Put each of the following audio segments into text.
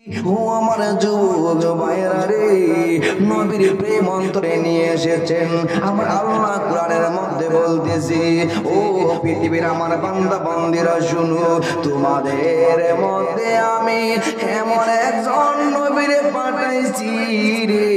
ও আমার যুবক ভাইরা রে, নবীর প্রেম অন্তরে নিয়ে এসেছেন আমার আল্লাহ কোরআনের মধ্যে বলতেছি, ও পৃথিবীর আমার বান্দা বান্দিরা শুনো, তোমাদের মধ্যে আমি এমন একজন নবীরে পাঠাইছি রে,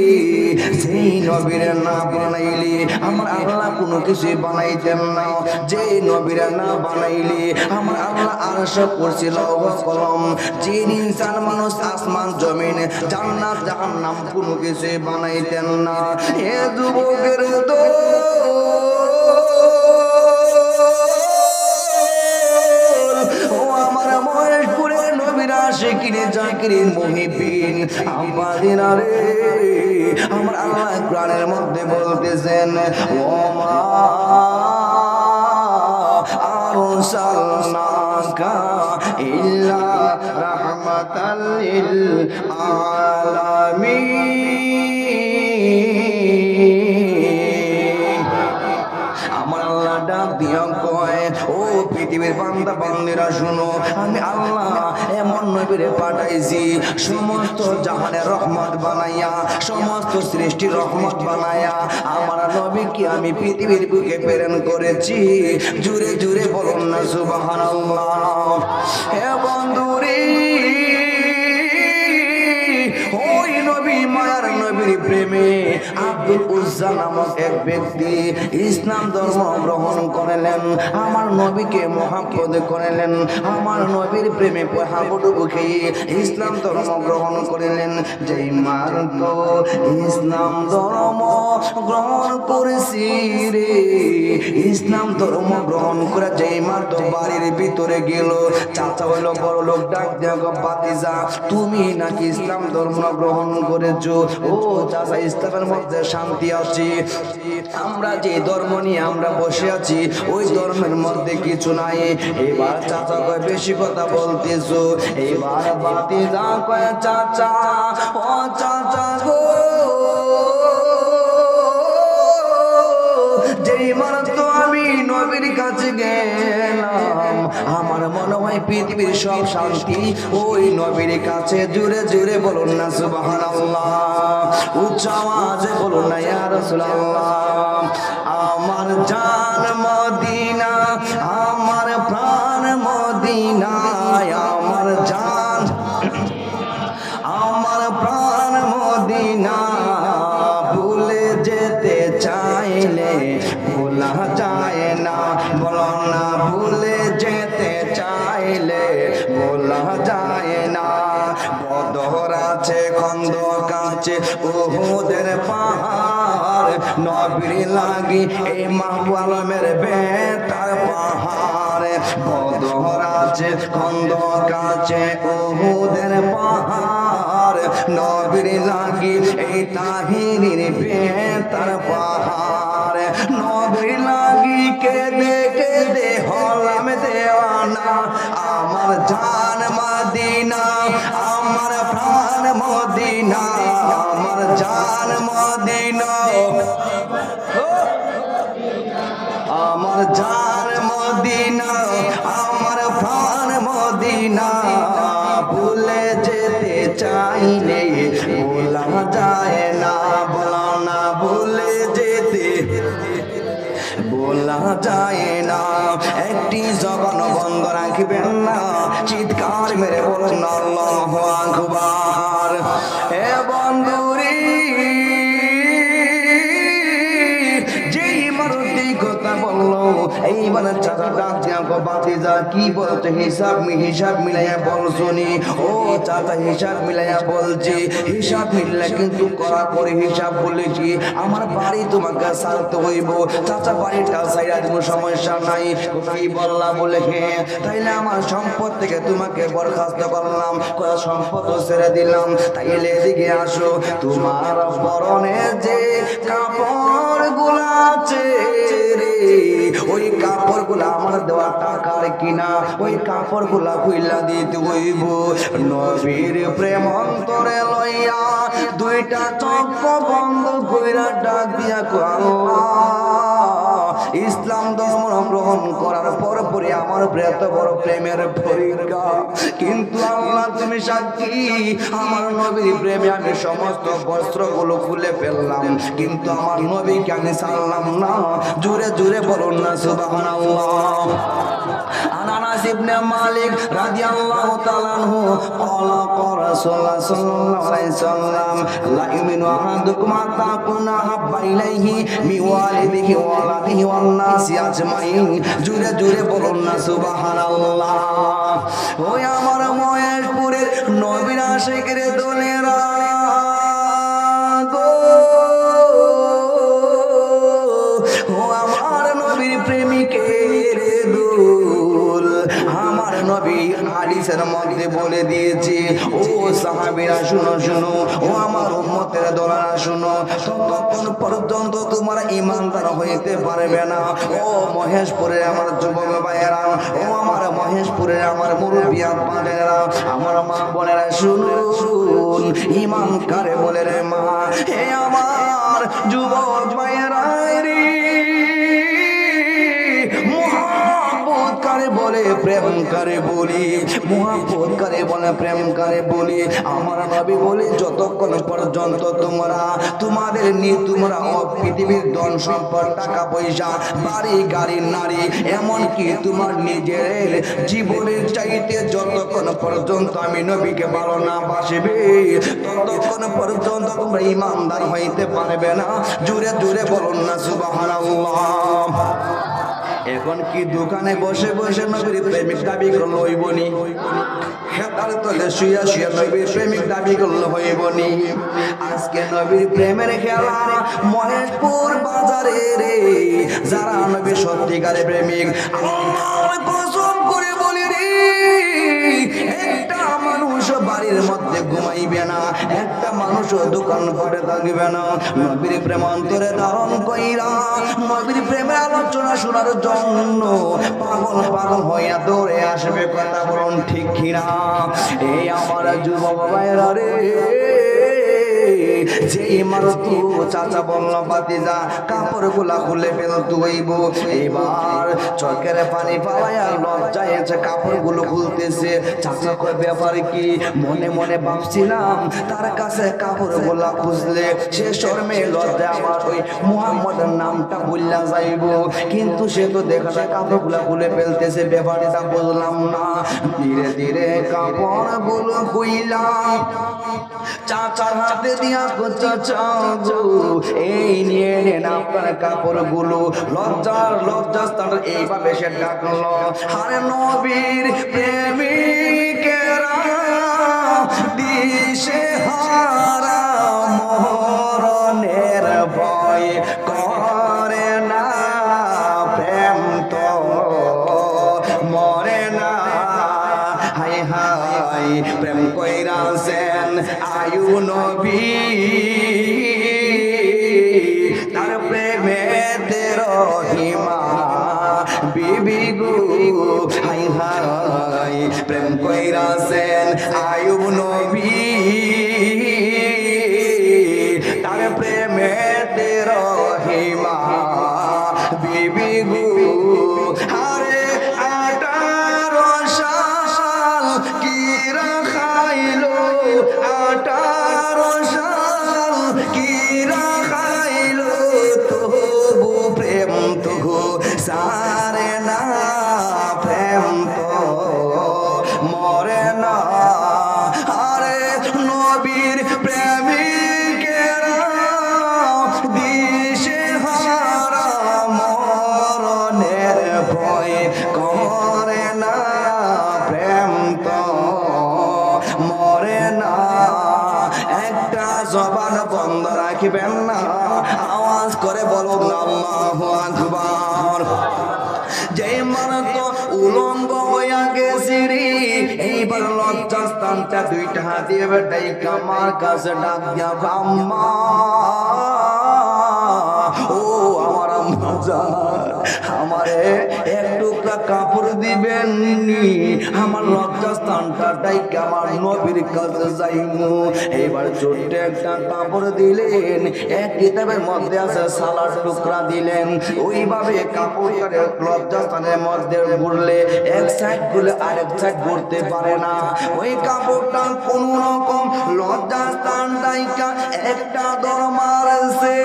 সেই নবীরে না বানাইলে আমার আল্লাহ কোনো কিছু বানাইতেন না, যে নবীরে না বানাইলে আমার আল্লাহ আরশ কুরসি লৌহ কলম জিন ইনসান মানুষ আসমান জমিন জান্নাত জাহান্নাম কোনো কিছু বানাইতেন না। হে যুবকের দোল, ও আমার মহেশপুরের নবীর আশিকিনে জাকিরিন মুহিবিন আমাদিনা রে, আমার আল্লাহ কোরআনের মধ্যে বলতেছেন, ও মা আরসালনাকা ইল্লা রাহমাতাল লিল আলামিন। আমার আল্লাহ ডাক দিয়া কয়, ও পৃথিবীর বান্দা বান্দিরা শুনো, আমি আল্লাহ এমন নবীরে পাঠাইছি সমস্ত জাহানের রহমত বানাইয়া, সমস্ত সৃষ্টির রহমত বানাইয়া আমার নবীকে আমি পৃথিবীর বুকে প্রেরণ করেছি। জুড়ে জুড়ে বলুন না সুবহানাল্লাহ। হে বন্ধুরে, ওই নবী মায়ার নবীর প্রেমে আব্দুল উজ্জা নামক এক ব্যক্তি ইসলাম ধর্ম গ্রহণ করলেন, আমার নবীকে মহব্বত করলেন, আমার নবীর প্রেমে হাবুডুবু খেয়ে ইসলাম ধর্ম গ্রহণ করলেন। যেই মার্গ ইসলাম ধর্ম গ্রহণ করেছি রে, ইসলাম ধর্ম গ্রহণ করে যেই মার্গ বাড়ির ভিতরে গেল, চাচা হইল বড় লোক ডাক দেয়া, বাতিজা তুমি নাকি ইসলাম ধর্ম গ্রহণ করেছো? ও চাচা, ইসলামের মধ্যে শান্তি আছে, আমরা যে ধর্ম নিয়ে আমরা বসে আছি ওই ধর্মের মধ্যে কিছু নাই। এবার চাচা কয় বেশি কথা বলতেছো, এবার বাতিজা কয় চাচা, ও চাচা গো, যেই মাত্র আমি নবীর কাছে গেলাম আমার মনে হয় পৃথিবীর সব শান্তি ওই নবীর কাছে। জুড়ে জুড়ে বলুন না সুবহানাল্লাহ, উচ্চ আওয়াজে বলুন না ইয়া রাসূলুল্লাহ। আমার জান মদিনা, আমার প্রাণ মদিনা, আমার জান আমার প্রাণ মদিনা, ভুলে যেতে চাইলে ভোলা যায় না, বলো না ভুলে যেতে চাইলে ভোলা যায় না। বদর আছে, খন্দক আছে, উহুদের পাহাড়, নবীর লাগি এই মাহবুব আলমের বেতার পাহাড়। বদর আছে, খন্দক আছে, উহুদের পাহাড়, নবীর লাগি এই তাহিরির বেতার পাহাড়। নবীর লাগি কেঁদে কেঁদে হলাম দেওয়ানা, আমার জান মদিনা, আমার প্রাণ মদিনা, আমার জান মদিনা, আমার জান মদিনা, আমার প্রাণ মদিনা, ভুলে যেতে চাইলে ভোলা যায় না, বলা না ভুলে যেতে বলা যায় না। একটি জবান বন্ধ রাখবেন না, চিৎকার মেরে বলুন আল্লাহু আকবার। হে বন্ধুরে, যেই মারুতি কথা বললো এইবার চাচা ডাক দিয়া বাতিজা কি বলছে, হিসাব মিলাইয়া বল শুনি। ও চাচা হিসাব মিলাইয়া বলছি, হিসাব মিললে কিন্তু করা করে হিসাব বলেছি, আমার বাড়ি তোমাকে ছাড়তে হইব। চাচা বাড়িটা ছাইরা দিব, সমস্যা নাই। কি বললা বলে, হ্যাঁ তাইলে আমার সম্পদ থেকে তোমাকে বরখাস্ত করলাম, সম্পদ ছেড়ে দিলাম। তাইলে এদিকে আসো, তোমার পরনে যে কাপড় গুলা আছে রে, ওই কাপড় গুলা আমার দেওয়া টাকার কিনা, ওই কাপড় গুলা খুইলা দিতে হইব। নবীর প্রেম অন্তরে লইয়া দুইটা চোখ বন্ধ কইরা ডাক দিয়া কো আল্লাহ, ইসলাম ধর্ম গ্রহণ করার পরপরই আমার এত বড় প্রেমের পরীক্ষা, কিন্তু আল্লাহ তুমি সাক্ষী, আমার নবীর প্রেমে আমি সমস্ত বস্ত্রগুলো খুলে ফেললাম, কিন্তু আমার নবীকে আমি ছাড়লাম না। জোরে জোরে বলুন না সুবহানাল্লাহ। আনাস ইবনে মালিক রাদিয়াল্লাহু তাআলা আনহু ক্বালা ক্বালা রাসূলুল্লাহ সাল্লাল্লাহু আলাইহি ওয়াসাল্লাম লা ইউমিনু আহাদুকুম হাত্তা কুনা হাব্বা ইলাইহি মিন ওয়ালিদিহি ওয়া ওয়ালাদিহি ওয়ান নাসি আজমাইন। জোরে জোরে বলুন না সুবহানাল্লাহ। ওই আমার মহেশপুরের নবীর আশিকের দলেরা গো, ও আমার নবীর প্রেমিকের দোল, আমার নবী হাদিসের মধ্যে বলে দিয়েছে, ও সাহাবীরা শুনো শুনো, ও আমার উম্মতের দলেরা শুনো, ততক্ষণ পর্যন্ত তোমরা ঈমানদার হইতে পারবে না। ও মহেশপুরের আমার যুবক ভাইয়েরা, ও আমার মহেশপুরের আমার মুরব্বী আব্বারা, আমার মা বোনেরা শুনুন, ঈমান কারে বলে রে মা, হে আমার যুবক ভাইয়েরা রে, মোহাম্মত কারে বলে, প্রেম কারে বলি, মোহাম্মত কারে বলে, প্রেম কারে বলি। আমার নবী বলে, যতক্ষণ পর্যন্ত তোমরা তোমাদের তোমরা পৃথিবীর ধন সম্পদ, টাকা পয়সা, বাড়ি গাড়ি, নারী, এমনকি তোমার নিজের জীবনের চাইতে যতক্ষণ পর্যন্ত আমি নবীকে ভালো না বাসবে, ততক্ষণ পর্যন্ত তোমরা ঈমানদার হইতে পারবে না। জোরে জোরে বলুন না সুবহানাল্লাহ। এখন কি দোকানে বসে বসে নবীর প্রেমিক দাবি করলো হইবনি? হেতার তলে শুয়া শুয়া নবীর প্রেমিক দাবি করলো হইবনি? আজকে নবীর প্রেমের খেলা মহেশপুর বাজারে রে, যারা নবীর সত্যিকারে প্রেমিক, আমার কসম করে বলি রে, একটা মানুষ বাড়ির মধ্যে ঘুমাইবে না, একটা মানুষ দোকান করে থাকবে না, নবীর প্রেম অন্তরে ধারণ কইরা নবীর প্রেমের আলোচনা শোনার জন্য পাগল পাগল হইয়া দৌড়ে আসবে। কথা বলুন ঠিক কিনা? এই আমার যুবক ভাইরা রে, যেই মারতো চাচা বলল ভাতিজা কাপড় গুলা খুলে ফেলতে হইব, এবার চোখের পানি পালাইয়া লজ্জায় এসে কাপড় গুলো খুলতেছে। চাচা কয় ব্যাপার কি? মনে মনে ভাবছিলাম তার কাছে কাপড় গুলা খুঁজলে সে শর্মে লজ্জায় আমার ওই মুহাম্মদের নামটা ভুল্লা যাইব, কিন্তু সে তো দেখা যায় কাপড় গুলা খুলে ফেলতেছে, ব্যাপারটা বুঝলাম না। ধীরে ধীরে কাপড় গুলো খুইলাম, চাচার হাতে দিয়া চাচা গো, এই নিয়ে নেন আপনার কাপড় গুলো। লজ্জাস্থান এইভাবে সে ডাকলো, আরে নবীর প্রেমিকেরা দিশে হারা মরণের ভয় করে না, প্রেম তো মরে না। হাই হাই প্রেম কইরাছেন আয়ু নবী, তার প্রেমে রহিমা বিবি গো। হাই হাই প্রেম কইরাছেন আয়ুব নবী, তার প্রেমে রহিমা বিবি গো। আরে 18 সাল কি রাখাইলো, 18 সাল কি রাখাইলো, তবু প্রেম তো সারে না, প্রেম তো মরে না। আরে নবীর প্রেমিকেরা দিশে হারা মরণের ভয় করে না, প্রেম তো মরে না। একটা জবান বন্ধ রাখবেন না, আওয়াজ করে বলুন আল্লাহু আকবার। যে মানত উলঙ্গ হইয়া গেছি রে, এইবার লজ্জাস্থানটা দুইটা হাত দিয়ে বেটাই কামার কাছে ডাক দিয়া, আম্মা ও আমার আম্মা হুজুর আমারে এক টুকরা কাপড় দিবেন নি, আমার লজ্জাস্থানটা ডাইকা আমার নবীর কাছে যাইমু। এবার ছোট্ট একটা কাপড় দিলেন, এক কিতাবের মধ্যে আছে সালার টুকরা দিলেন। ওইভাবে কাপড়টারে লজ্জাস্থানের মধ্যে ঘুরলে এক সাইড ঘুরলে আরেক সাইড ঘুরতে পারে না। ওই কাপড়টা কোন রকম লজ্জাস্থান ডাইকা একটা দর মারছে,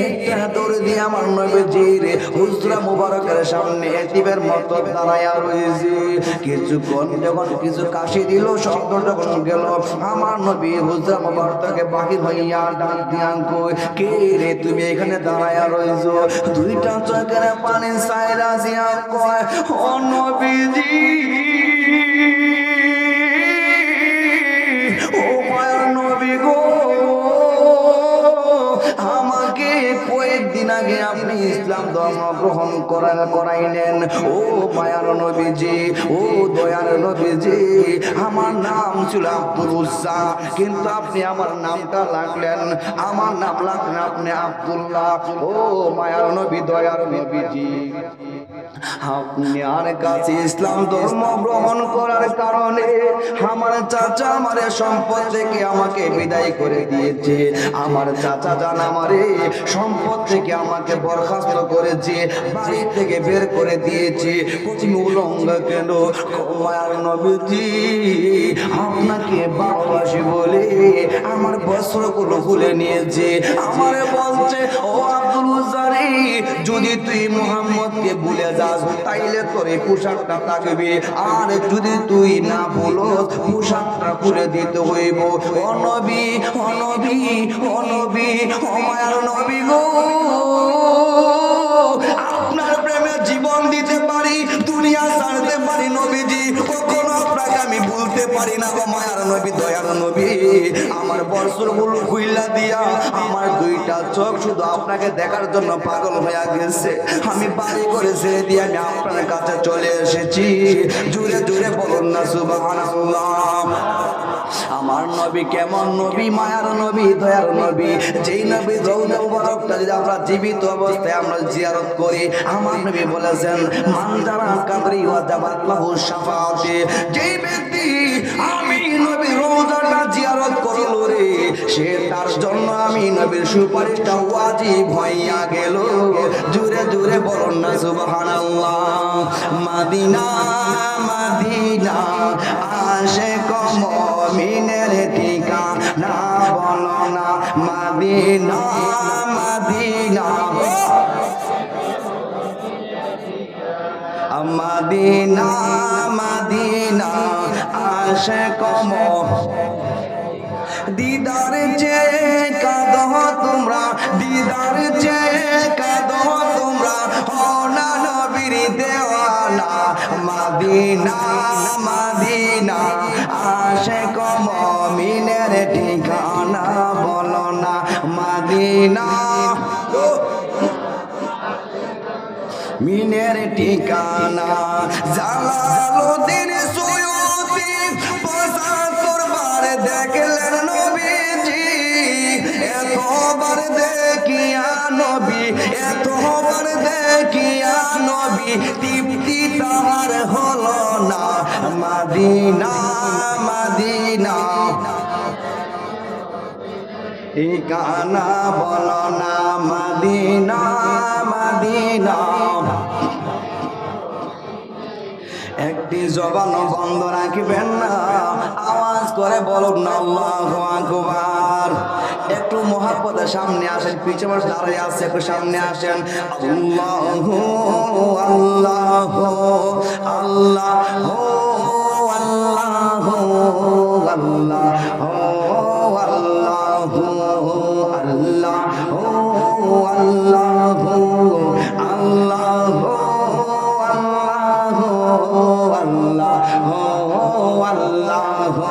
একটা দর দিয়ে আমার নবীজির হুজরা মুবারকের সামনে এতিবের মতো দাঁড়ায়া রয়েছে। কিছুক্ষণ যখন কিছু কাশি দিল, শব্দ যখন গেল, আমার নবী হুজরা মুবারককে বাহির হইয়া ডাক দিয়া কই, কে রে তুমি এখানে দাঁড়ায়া রইছো? দুইটা চোখের পানি সাইরা দিয়া কয়, ও নবীজি, ও মায়ার নবী গো, আমাকে কয়েকদিন আগে আপনি ইসলাম ধর্ম গ্রহণ করাইলেন। ও মায়ার নবীজি, ও দয়ার নবীজি, আমার নাম ছিল আব্দুল উজ্জা, কিন্তু আপনি আমার নামটা লাগলেন, আমার নাম লাগলেন আপনি আব্দুল্লাহ। ও মায়ার নবী, দয়ার নবীজি, আপনি আর কাছে ইসলাম ধর্ম গ্রহণ করার কারণে আমার চাচা আমারে সম্পদ থেকে আমাকে বিদায় করে দিয়েছে। আমার চাচা জান আমারে সম্পদ থেকে আমাকে বরখাস্ত করেছে, বাড়ি থেকে বের করে দিয়েছে। তুমি উলঙ্গ কেন? মায়ার নবীজি, আপনাকে ভালোবাসি বলে আমার বস্ত্রগুলো খুলে নিয়েছে। আমারে বলছে, ও আব্দুল উজ্জারি, যদি তুই মুহাম্মদকে ভুলে যাস তাইলে তোর এই পোশাকটা থাকবে, আর যদি তুই না বলো পোশাকটা খুলে দিতে হইব। ও নবী, ও নবী, ও নবী, ও মায়ার নবী গো, আপনার প্রেমে জীবন দিতে পারি, দুনিয়া ছাড়তে পারি নবীজি, কখনো আপনাকে আমি ভুলতে পারি না। গো মায়ার নবী, দয়ার নবী, আমার বস্ত্রগুলো খুইলা দিয়া আমার দুইটা চোখ শুধু আপনাকে দেখার জন্য পাগল হয়ে গেছে। আমি বাড়ি করে ছেড়ে দিয়ে আমি আপনার কাছে চলে এসেছি। জুড়ে জুড়ে বলুন না সুবহানাল্লাহ। আমার নবী কেমন নবী? মায়ার নবী, দয়ার নবী, যেই নবী রওজা মুবারকটা যদি আমরা জীবিত অবস্থায় আমরা জিয়ারত করি, আমার নবী বলেছেন, মান যারা কাদরি ওয়া জাবাত লাহু শাফাআতি, যেই ব্যক্তি আমি নবী রওজাটা জিয়ারত করলো রে, সে তার জন্য আমি নবীর সুপারিশটা ওয়াজিব হইয়া গেল। জুড়ে জুড়ে বলুন না সুবহানাল্লাহ। মদিনা মদিনা আশিক মুমিনের ঠিকানা, বলো না মদিনা মদিনা, মদিনা মদিনা আশিক দিদার চেয়ে কাঁদো তোমরা, দিদার চেয়ে কাঁদো তোমরা, ও না নবীর দেওয়ানা। মদিনা মদিনা আশিক মুমিনের ঠিকানা, বলো না মদিনা মিনের ঠিকানা। জালালউদ্দিন সুয়ুতি ৭৫ বার দেখলেন নবীজি, এতবার দেখিয়া নবী, এতবার দেখিয়া নবী, তৃপ্তি তাহার হলো না। মদিনা মদিনা ঠিকানা, বলো না মদিনা মদিনা। একটি জবান বন্ধ রাখবেন না, আওয়াজ করে বলুন না আল্লাহু আকবার। একটু মুহাব্বতের সামনে আসেন, পিছনে মানুষ দাঁড়িয়ে আছে, একটু সামনে আসেন। আল্লাহু আল্লাহু আল্লাহু আল্লাহু আল্লাহু আল্লাহু আল্লাহু আল্লাহু আল্লাহু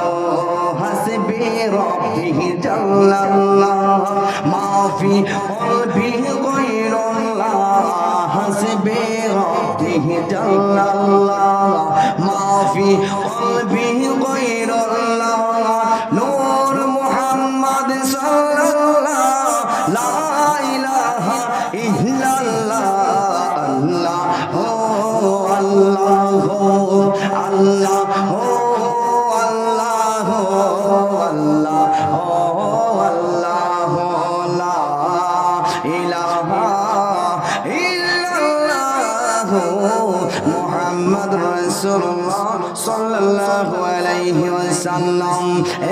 হাসবি রাব্বি জাল্লাল্লাহ মা ফি কলবি গায়রুল্লাহ, হাসবি রাব্বি জাল্লাল্লাহ মা ফি কলবি গায়রুল্লাহ, নূর মুহাম্মদ সাল্লাল্লাহ, লা ইলাহা মুহাম্মদ রাসূলুল্লাহ সাল্লাল্লাহু আলাইহি ওয়াসাল্লাম।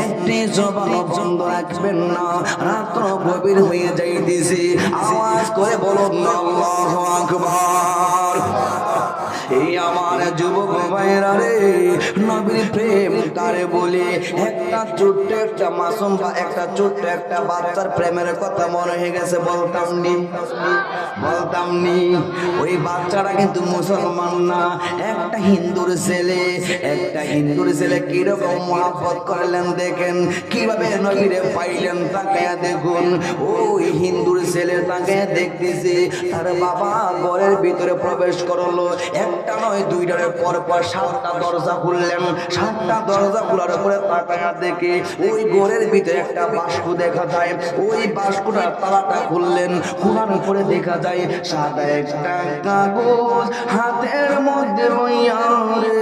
একটি জবান বন্ধ রাখবেন না, রাত্র গভীর হয়ে যাইতেছে, আওয়াজ করে বলুন আল্লাহু আকবার। এই আমার যুবক ভাইরা রে, নবীর প্রেম কারে বলে? একটা ছোট্ট একটা মাসুম বা একটা ছোট্ট একটা বাচ্চার প্রেমের কথা মনে হয়ে গেছে, বলতাম নি। ওই বাচ্চাটা কিন্তু মুসলমান না, একটা হিন্দুর ছেলে কিরকম মহব্বত করলেন দেখেন, কিভাবে নবীরে পাইলেন তাকায়া দেখুন। ওই হিন্দুর ছেলে তাকায়া দেখতেছে, তার বাবা ঘরের ভিতরে প্রবেশ করলো, একটা নয় দুইটার পর পর 7টা দরজা খুললেন। 7টা দরজা খোলার পরে তাকায়া দেখে ওই ঘরের ভিতরে একটা বাস্ক দেখা যায়। ওই বাস্কটার তালাটা খুললেন, খোলার পরে দেখা যায় সাদা একটা কাগজ হাতের মধ্যে লইয়া রে,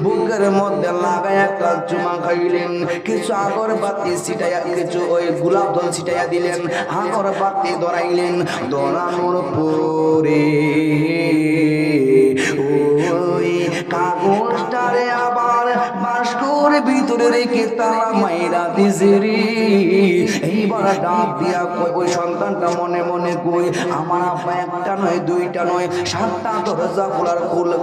বুকের মধ্যে লাগায় একটা চুমা খাইলেন, কিছু আগরবাতি ছিটাইয়া, কিছু ওই গোলাপ জল ছিটাইয়া দিলেন, আগরবাতি ধরাইলেন। ধরানোর পরে ওই কাগজটারে আবার বাস্কর ভিতরে রেখে তালা মাইরা দিছে রে। এইবার ডাক দিয়া কই, ওই সন্তানটা মনে মনে কই, আমার আব্বা একটা নয় দুইটা নয় 7টা দরজা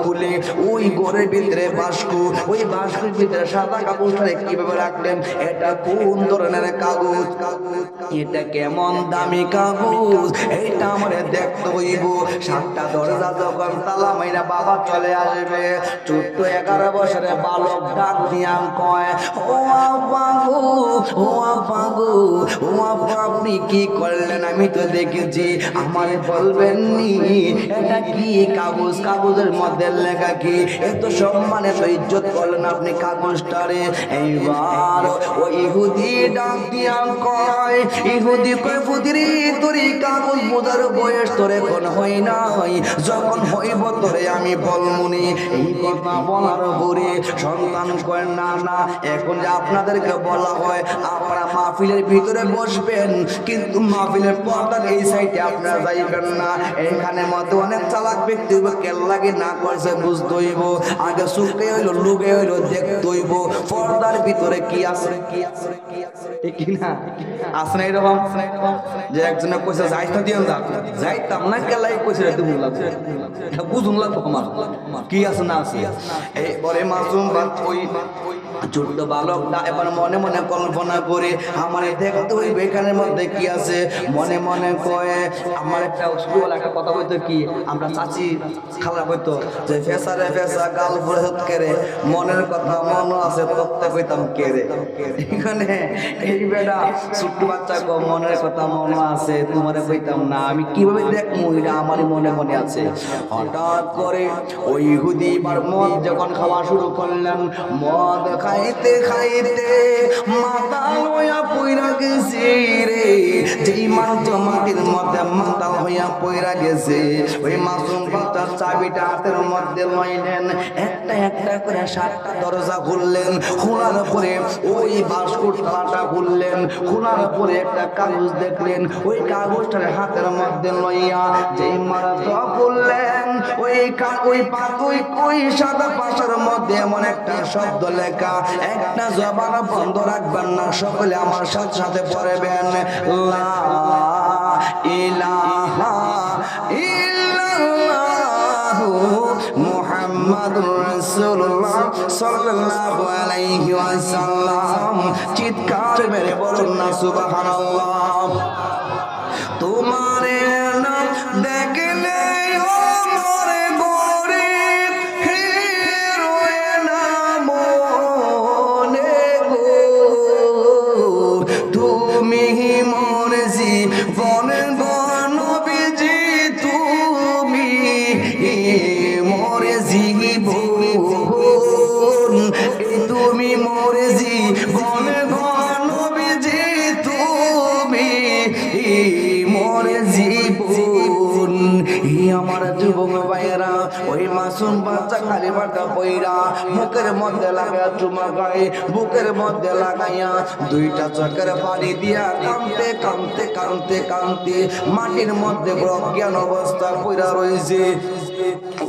খুলে ওই ঘরের ভিতরে বাস্ক, ওই বাস্কের ভিতরে সাদা কাগজটারে কিভাবে রাখলেন? এটা কোন ধরনের কাগজ? এটা কেমন দামি কাগজ? এইটা আমারে দেখতে হইব। 7টা দরজা যখন তালা মাইরা বাবা চলে আসবে, ছোট্ট 11 বছরের বালক ডাক দিয়া কয়, ও আব্বা গো, ও আব্বা গো, ও আব্বা আপনি কি করলেন? আমি তো দেখেছি, আমারে বলবেন নি এটা কি কাগজ? কাগজের মধ্যে লেখা কি? এত সম্মান এত ইজ্জত করলেন আপনি কাগজটারে। এইবার ওই ইহুদি ডাক দিয়া কয়, ইহুদি কয়, ফুদিরি তোর এই কাগজ বোঝার বয়স তোর এখন হয় নাই, যখন হইব তোরে আমি বলমুনি। এই কথা বলার পরে সন্তান কয়, না না, এখন যে আপনাদেরকে বলা হয় আপনারা মাহফিলের ভিতরে বসবেন, কিন্তু মাহফিলের পর্দার এই সাইডে আপনারা যাইবেন না। এখানে মধ্যে অনেক চালাক ব্যক্তি হইব, কেল্লাগি না করছে বুঝতে হইব, আগে সুখে হইলো লুকে হইলো দেখতে হইব পর্দার ভিতরে কি আছে, ঠিক না? আছে না এরকম যে একজনে কইছে যাইতা দিন যাইতাম না, কেলাই কইছে রে তুমি লাগছে, এটা বুঝুন লাগতো আমার কি আছে না আছে। এইবারে মাসুম বাপ ওই ছোট্ট বালকটা এবার মনে মনে কল্পনা করে আমার দেখতে হইবে এখানের মধ্যে কি আছে। মনে মনে কয়ে, আমার একটা স্কুল একটা কথা হইতো কি, আমরা চাচি খালা হইতো যে ফেসারে ফেসা গাল ফুরত কেরে, মনের কথা মন আছে তত্ত্বে কইতাম কেরে। এখানে এই বেটা ছোট্ট বাচ্চা গো, মনের কথা মন আছে তোমারে কইতাম না, আমি কিভাবে দেখবো এটা আমারই মনে মনে আছে। হঠাৎ করে ওই ইহুদি এবার মদ যখন খাওয়া শুরু করলেন, মদ খাইতে খাইতে মাতাল হইয়া পইরা গেছে রে। যেই মানুষ মাটির মধ্যে মাতাল হইয়া পইরা গেছে, ওই মাসুম বাচ্চার চাবিটা হাতের মধ্যে লইলেন, একটা একটা করে 7টা দরজা খুললেন, খোলার পরে ওই বাস্কুর তালাটা খুললেন, খোলার পরে একটা কাগজ দেখলেন, ওই কাগজটার হাতের মধ্যে লইয়া যেই মারাটা খুললেন, ওই সাদা পাশের মধ্যে এমন একটা শব্দ লেখা, একটা জবান বন্ধ রাখবেন না, সকলে আমার সাথে সাথে পড়বেন, লা ইলাহা ইল্লাল্লাহু মুহাম্মাদুর রাসূলুল্লাহ সাল্লাল্লাহু আলাইহি ওয়াসাল্লাম। চিৎকার মেরে বলুন না সুবহানাল্লাহ। তোমারে নাম দেখলে তুমি মোরে জীবন নবীজি, তুমি মোরে জীবন। আমার যুবক ভাইয়েরা, ওই মাসুম বাচ্চা খালি বাটা পইরা মুখের মধ্যে লাগাইয়া চুমা গায়ে, বুকের মধ্যে লাগাইয়া 2টা চোখের পানি দিয়া কাঁদতে কাঁদতে কাঁদতে কাঁদতে মাটির মধ্যে অজ্ঞান অবস্থা পইরা রয়েছে।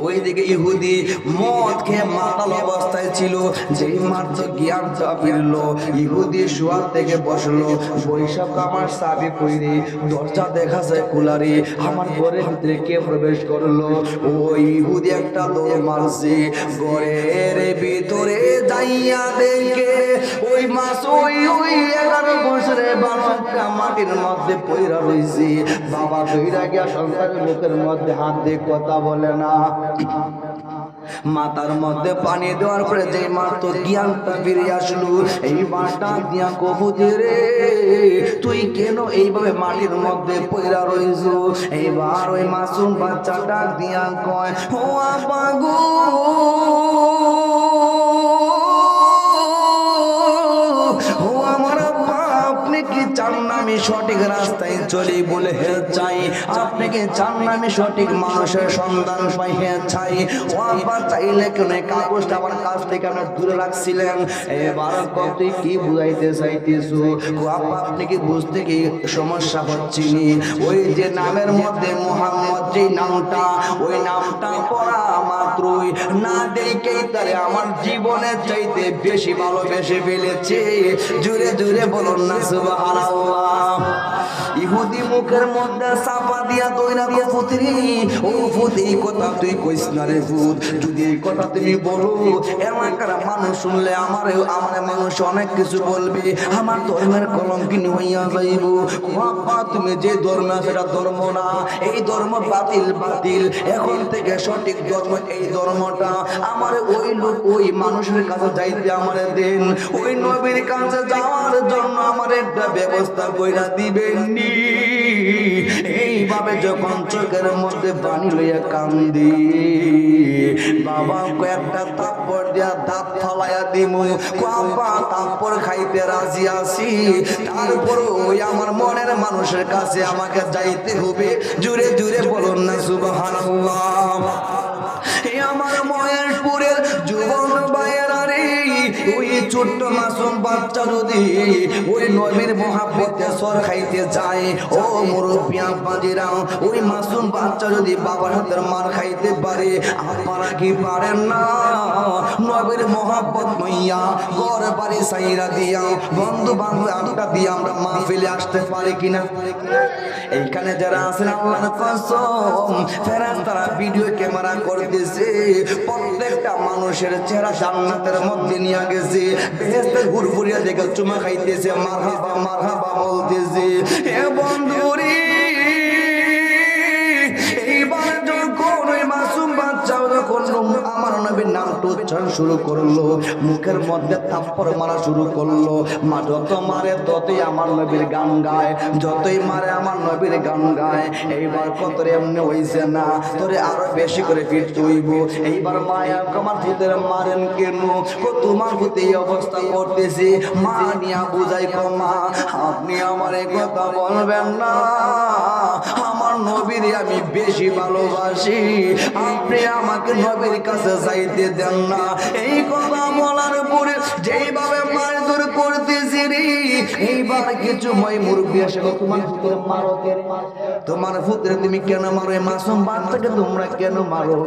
ওইদিকে ইহুদি মদ খেয়ে মাতাল অবস্থায় ছিল। যেই মাত্র জ্ঞানটা ফিরলো, ইহুদি শোয়ার থেকে বসলো, বৈশাখ আমার চাবি কইরে দরজা দেখা যায় খোলারে, আমার ঘরের ভিতরে কে প্রবেশ করলো? ওই ইহুদি একটা দৌড় মারছে, ঘরের ভিতরে যাইয়া দেখে ওই মাছ ওই 11 বছরের বালকটা মাটির মধ্যে পইরা রইছে। বাবা দইরা গিয়া সন্তানের মুখের মধ্যে হাত দিয়ে কথা বলে না। মাথার মধ্যে পানি দেওয়ার পরে যে মাত্র জ্ঞানটা ফিরে আসলো, এই মাটা দিয়া কবুতে রে তুই কেন এইভাবে মাটির মধ্যে পইরা রইছ? এইবার ওই মাসুম বাচ্চাটা দিয়া কয়, ও আপা গো, ও আমার আব্বা, আপনি কি চান না আমি সঠিক রাস্তায় চলি? বলে হে চাই। আপনি কি চান না আমি সঠিক মানুষের সন্ধান পাই? হে চাই। ও আব্বা চাইলে কেন কাগজটা আমার কাছ থেকে আপনি দূরে রাখছিলেন? এবার তুই কি বুঝাইতে চাইতেছো? ও আব্বা আপনি কি বুঝতে কি সমস্যা হচ্ছে? ওই যে নামের মধ্যে মোহাম্মদ, যে নামটা, ওই নামটা পড়া মাত্রই না দেখেই তারে আমার জীবনের চাইতে বেশি ভালোবেসে ফেলেছে। জুড়ে জুড়ে বলুন না সুবহানাল্লাহ। ইহুদি মুখের মধ্যে চাপা দিয়া দইরা গো পুত্রী, ও ফুত এই কথা তুই কইস না রে ফুত। যদি এই কথা তুমি বলো, এলাকার মানুষ শুনলে আমার মানুষ অনেক কিছু বলবে, আমার ধর্মের কলঙ্কিনী হইয়া যাইব। বাবা তুমি যে ধর্ম সেটা ধর্ম না, এই ধর্ম বাতিল বাতিল। এখন থেকে সঠিক ধর্ম এই ধর্মটা। আমার ওই লোক ওই মানুষের কাছে যাইতে আমার দেন, ওই নবীর কাছে যাওয়ার জন্য আমার একটা ব্যবস্থা কইরা দিবেন নি। এইভাবে যখন চোখের মধ্যে পানি লইয়া কান্দি, বাবা কয়েকটা তাপ্পর দিয়া দাঁত ফলাইয়া দিমু, বাবা তাপ্পর খাইতে রাজি আছি, তারপরে ওই আমার মনের মানুষের কাছে আমাকে যাইতে হবে। জুড়ে জুড়ে বলুন না সুবহানাল্লাহ। আমার মহেশপুরের যুবক ভাইয়েরা রে, ওই ছোট্ট মাসুম বাচ্চা যদি ওই নবীর মহাব্বতে সর খাইতে যায়, ও মুরব্বিয়া বাজিরা, ওই মাসুম বাচ্চা যদি বাবার হাতের মার খাইতে পারে, আপনারা কি পারেন না নবীর মহাব্বত নইয়া ঘর বাড়ি সাইরা দিয়া বন্ধু বান্ধব আড্ডা দিয়ে আমরা মাহফিলে আসতে পারি কিনা? এইখানে যারা আছেন আল্লাহর কসম, ফেরেশতারা ভিডিও ক্যামেরা করতেছে, প্রত্যেকটা মানুষের চেহারা জান্নাতের মধ্যে নিয়ে গেছে, বেহেশতের হুরহুরিয়া দেখে চুমা খাইতেছে, মারহাবা মারহাবা বলতেছে। এ বন্ধুরে, এইবার যখন ওই মাসুম বাচ্চা যখন আমার নবীর নামটা উচ্চারণ শুরু করলো, মুখের মধ্যে থাপ্পড় মারা শুরু করলো। মা যত মারে ততই আমার নবীর গান গায়, যতই মারে আমার নবীর গান গায়। এইবার কত এমনি হইছে না, তোরে আরো বেশি করে ফিরতে হইব। এইবার মায়া আমার ভূতের মারেন কেন? তোমার ভূতে এই অবস্থা করতেছে। মা নিয়া বুঝাই মা, আপনি আমার এই কথা বলবেন না, আমার নবীর আমি বেশি ভালোবাসি, আপনি আমাকে নবীর কাছে যাইতে দেন না। এই কথা বলার পরে যেইভাবে মারধর করতেছি রে, এইবার কিছু মই মুরব্বী আসে, তোমার ভূতের মারো, তোমার ভূতের তুমি কেন মারো? এই মাসুম বাচ্চাকে তোমরা কেন মারো?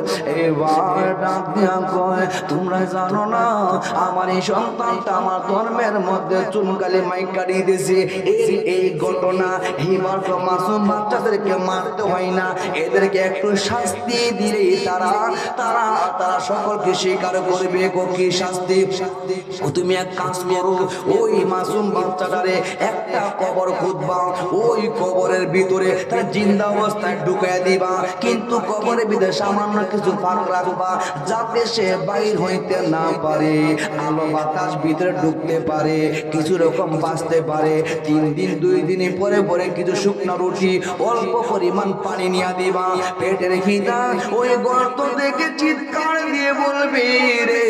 এবার ডাক দিয়া কয়, তোমরা জানো না আমার এই সন্তানটা আমার ধর্মের মধ্যে চুনকালি মাইকারি দিয়েছে। এই ঘটনা এইবার তো মাসুম বাচ্চাদেরকে মারতে হয় না, এদেরকে একটু শাস্তি দিলে তারা তারা তারা সকলকে স্বীকার করবে। কি শাস্তি? তুমি এক কাজ করো, ওই মাসুম বাচ্চাটারে একটা কবর খুঁজবা, ওই কবরের ভিতরে তার জিন্দা অবস্থায় ঢুকাইয়া দিবা, কিন্তু কবরের ভিতরে সামান্য কিছু ফাঁক রাখবা, যাতে সে বাইর হইতে না পারে, আলো বাতাস ভিতরে ঢুকতে পারে, কিছু রকম বাঁচতে পারে। 3 দিন 2 দিন পরে পরে কিছু শুকনো রুটি, অল্প পরিমাণ পানি নিয়ে দিবা। পেটের খিদা ওই গর্ত থেকে চিৎকার দিয়ে বলবে রে,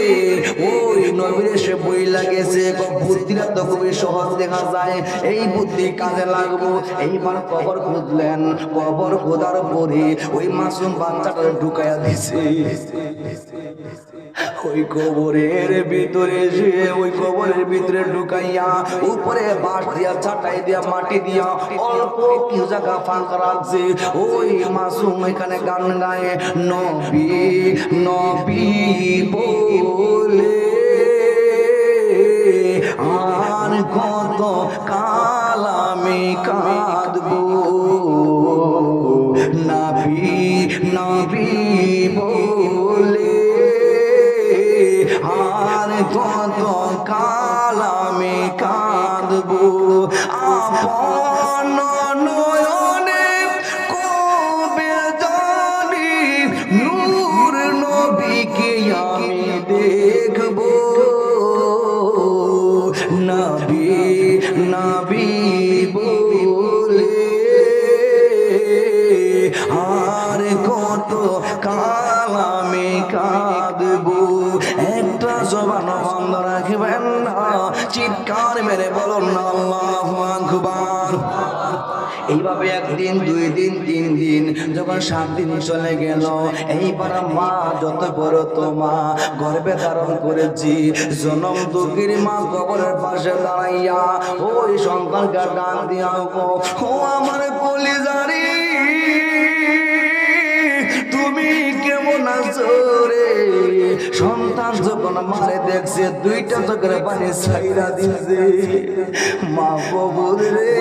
ওই নবীর সে বই লাগেছে। বুদ্ধিটা তো খুবই সহজ দেখা যায়, এই বুদ্ধি কাজে লাগবো। এইবার কবর খুঁজলেন, কবর খোঁজার পরে ওই মাসুম বাচ্চাটা ঢুকাইয়া দিছে। ওই কবরের ভিতরে শুয়ে ওই কবরের ভিতরে ঢুকাইয়া উপরে বাঁশ দিয়া চাটাই দিয়া মাটি দিয়া অল্প কিছু জায়গা ফাঁকা রাখছে। ওই মাসুম এখানে গান গায়ে নবী নবী বলে আর কত কাল আমি কাঁদবো নবী নবী বলে আর কত কাল আমি কাঁদবো আপন নয়নে কবে জানি নূর নবীকে আমি দেখবো নবী নবী বলে আর কত কাল আমি কাঁদবো। একটা জবান বন্ধ রাখবেন না, চিৎকার মেরে বলুন না আল্লাহু আকবার। এইভাবে একদিন, 2 দিন, 3 দিন, যখন 7 দিন চলে গেল, এইবার মা যত বড় তো মা গর্ভে ধারণ করেছি, জনম দুঃখীর মা কবরের পাশে দাঁড়াইয়া ওই সন্তানকে ডাক দিয়া ও আমার কলিজারি তুমি কেমন আছো রে? সন্তান যখন মারে দেখছে 2টা চোখের পানি ছাইরা দিছে। মা কবর রে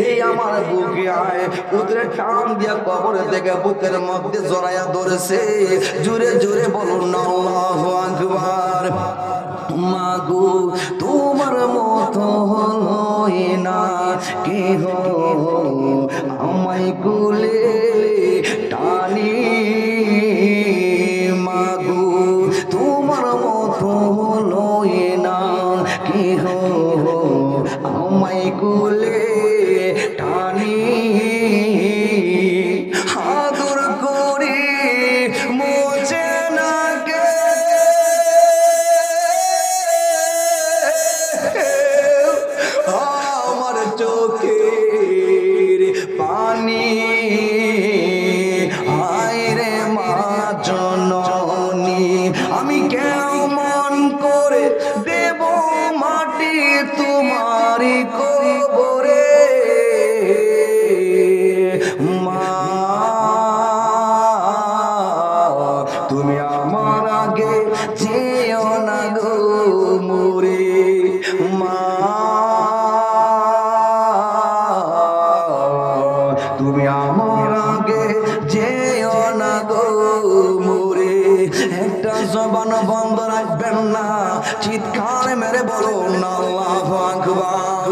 এই আমার বুকে আয় উদরে টান দিয়া কবরে থেকে বুকের মধ্যে জড়াইয়া ধরেছে। জোরে জোরে বলুন আল্লাহু আকবার। মাগো তোমার মতো হই না কেহ আমায় কোলে টানি, মাগো তোমার মতো হই না কেহ আমায় কোলে টানি, আদর করি মোচে না কে আমার চোখের পানি। আয় রে মা জননী আমি কেমন করে দেব মাটি তোমারি কবরে, মা তুমি আমার আগে যেও না গো মোরে, মা তুমি আমার আগে যেও না গো মোরে। একটা জবান বন্ধ রাখবেন না, চিৎকার মেরে বলুন আল্লাহু আকবার।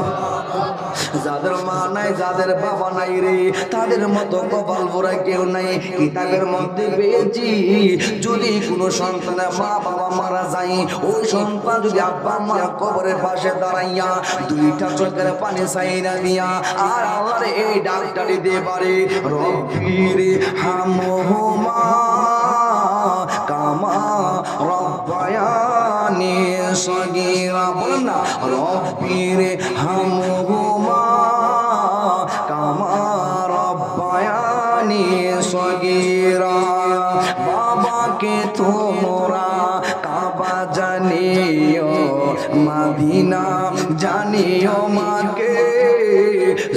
যাদের মা নাই, যাদের বাবা নাই রে, তাদের মতো কপাল ভরা কেউ নাই। কিতাবের মধ্যে পেয়েছি যদি কোনো সন্তানের মা বাবা মারা যায়, ওই সন্তান যদি আব্বা মা কবরের পাশে দাঁড়াইয়া 2টা চোখের পানি ছাইরা দিয়া আর আল্লাহর এই ডাকটা দিতে পারে রব্বির হামহুমা কামা রব্বায়ানি সগীরা। বলেন না রব্বির হামহুমা কামা রব্বায়ানি সগীরা। বাবাকে তোমরা কাবা জানিও, মাদিনা জানিও মাকে,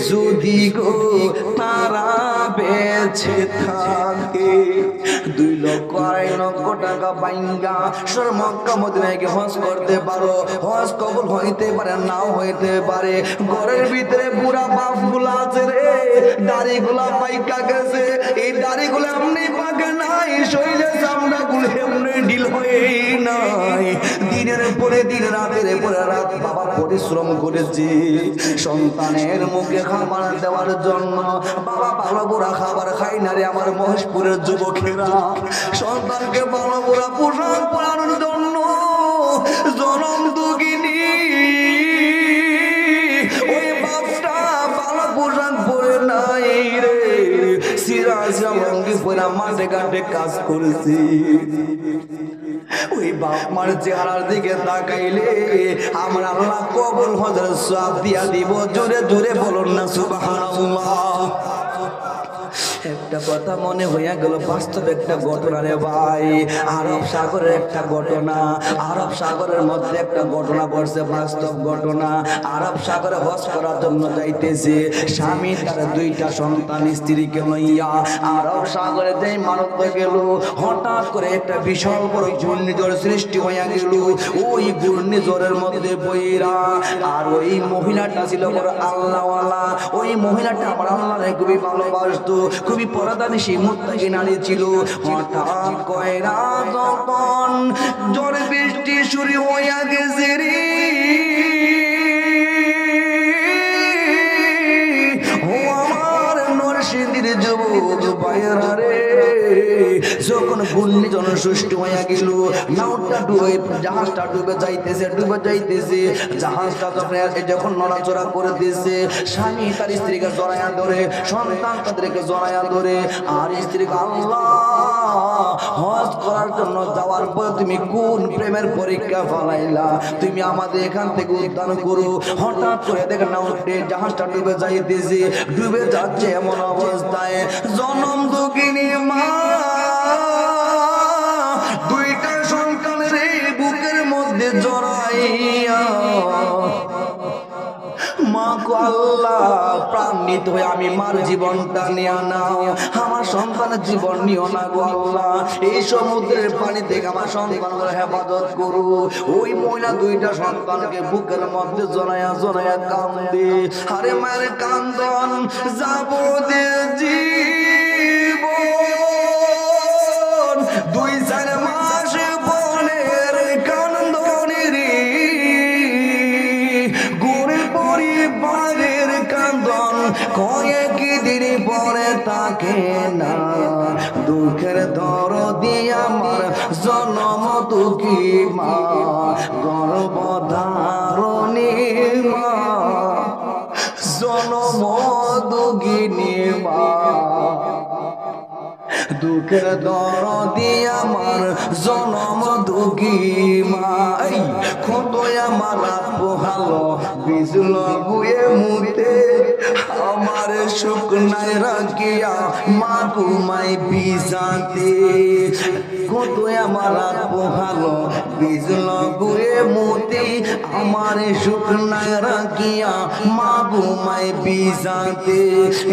যদি গো তারা বেঁচে থাকে। 2 লক্ষ 2.5 লক্ষ টাকা বাইঙ্গা সর মক্কা মদিনায় গিয়ে হজ করতে পারো, হজ কবুল হইতে পারে নাও হইতে পারে। ঘরের ভিতরে বুড়া বাপ গুলা আছে রে, দাড়িগুলা পাইকা গেছে, এই দাড়িগুলা এমনি পাকে নাই, শরীরে চামড়া গুলো এমনি ঢিল হয়ে নাই। দিনের পরে দিন, রাতের পরে রাত বাবা পরিশ্রম করেছে সন্তানের মুখে খাবার দেওয়ার জন্য। বাবা ভালো বুড়া খাবার খাই না রে আমার মহেশপুরের যুবকেরা, সন্তানকে ভালো বুড়া পোশাক পরানোর জন্য জনম দুঃখিনী ওই বাপটা ভালো পোশাক পরে নাই রে, সিরাজ লঙ্গি পরে মাঠে ঘাটে কাজ করেছি। ওই বাপ মার চেহারার দিকে তাকাইলে আমার আল্লাহ কবুল হজের সওয়াব দিয়া দিব। জোরে জোরে বলুন না সুবহানাল্লাহ। একটা কথা মনে হইয়া গেল, বাস্তব একটা ঘটনা রে ভাই, আরব সাগরের একটা ঘটনা। আরব সাগরের মধ্যে একটা ঘটনা ঘটছে, বাস্তব ঘটনা। আরব সাগরে হজ করার জন্য যাইতেছে স্বামী তার দুইটা সন্তান স্ত্রীকে লইয়া আরব সাগরে যেই মানত গেল, হঠাৎ করে একটা বিশাল বড় ঘূর্ণিঝড় সৃষ্টি হইয়া গেল। ওই ঘূর্ণিঝড়ের মধ্যে বইরা, আর ওই মহিলাটা ছিল বড় আল্লাহওয়ালা। ওই মহিলাটা আমার আল্লাহরে খুবই ভালোবাসতো, খুবই পরদানিশী মুত্তাকি নারী ছিল। হঠাৎ কয়রা যখন ঝড় বৃষ্টি শুরু হইয়া গেছে রে, ও আমার নরসিংদীর যুবক ভাইয়েরা রে, যখন ঘূর্ণিঝড় সৃষ্টি হইয়া গেল, নাওটা ডুবে, জাহাজটা ডুবে যাইতেছে। জাহাজটা যখন নড়াচড়া করে দিয়েছে, স্বামী তার স্ত্রীকে জড়াইয়া ধরে, সন্তান তাদেরকে জড়াইয়া ধরে, আর স্ত্রীকে আল্লাহ হজ করার জন্য যাওয়ার পর তুমি কোন প্রেমের পরীক্ষা ফলাইলা, তুমি আমাদের এখান থেকে উদ্ধার করো। হঠাৎ করে দেখেন না, জাহাজটা ডুবে যাচ্ছে এমন অবস্থায় জনম দুঃখিনী মা দুইটা সন্তানের বুকের মধ্যে জড়াইয়া, মা গো আল্লাহ, প্রাণ নিতে হয় আমি মার জীবনটা নিয়ে নাও, আমার সন্তানের জীবন নিও না গো আল্লাহ, এই সমুদ্রের পানি থেকে আমার সন্তানগুলো হেফাজত করো। ওই মহিলা দুইটা সন্তানকে বুকের মধ্যে জড়াইয়া কান্দে, আরে মায়ের কান্দন যাবো দে জীবন, 2-4 মাস বনের কান্দনের গড়ে পরিবারের কান্দন কয়েক দিন পরে তাকে না, দুঃখের দরদি আমার জনম দুঃখী মা, গর্ভধারণী মা, জনম দুঃখিনী মা, দুঃখের দরদি আমার জনম দুঃখী মা। কতই আমার পোহালো বিজল গুয়ে মুতে, আমার সুখ নাই রাখিয়া মা ঘুমাই বিছাতে, কতই আমার পোহালো বিজল গুয়ে মুতে, আমার সুখ নাই রাখিয়া মা ঘুমাই বিছাতে।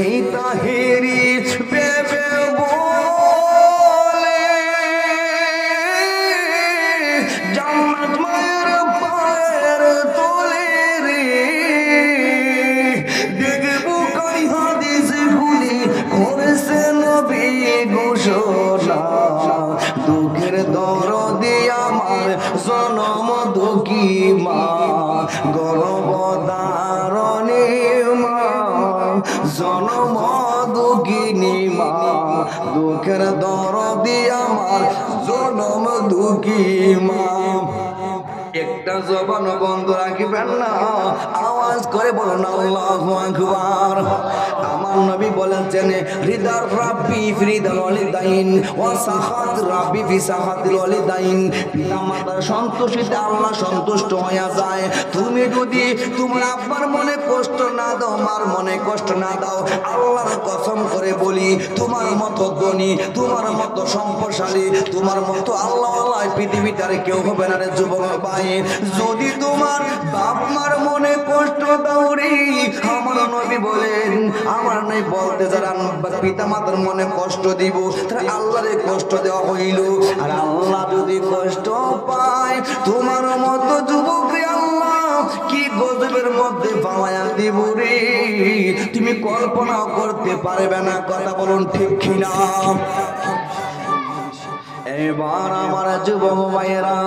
এই তাহেরি বেবে দুঃখের দরদি আমার জনম দুঃখী মা, গর্ভধারণী মা, জনম দুঃখিনী মা, দুঃখের দরদি আমার জনম দুঃখী মা। একটা জবান বন্ধ রাখিবেন না, আওয়াজ করে বলুন আল্লাহু আকবার। আমার নবী বলেছেন, রিদার রাব্বি ফি রিদাল ওয়ালিদাইন ওয়া সাখাত রাব্বি ফি সাখাতিল ওয়ালিদাইন, পিতামাতার সন্তুষ্টিতে আল্লাহ সন্তুষ্ট হয়ে যায়। তুমি যদি তোমার আব্বার মনে কষ্ট না দাও, মার মনে কষ্ট না দাও, আল্লাহর কসম করে বলি, তোমার মতো ধনী, তোমার মতো সম্পদশালী, তোমার মতো আল্লাহওয়ালা পৃথিবীতে কেউ হবে না রে যুবক ভাই। যদি তোমার বাপ মার মনে কষ্ট দাও রে, আমার নবী বলেন, আমার নবী বলতে যারা পিতা মাতার মনে কষ্ট দিব, তারা আল্লাহরে কষ্ট দেওয়া হইল। আর আল্লাহ যদি কষ্ট পায় তোমার মতো যুবক রে, আল্লাহ কি গজবের মধ্যে পাওয়া দিব রে, তুমি কল্পনাও করতে পারবে না। কথা বলুন ঠিক কিনা? এবার আমার যুবক ভাইয়েরা,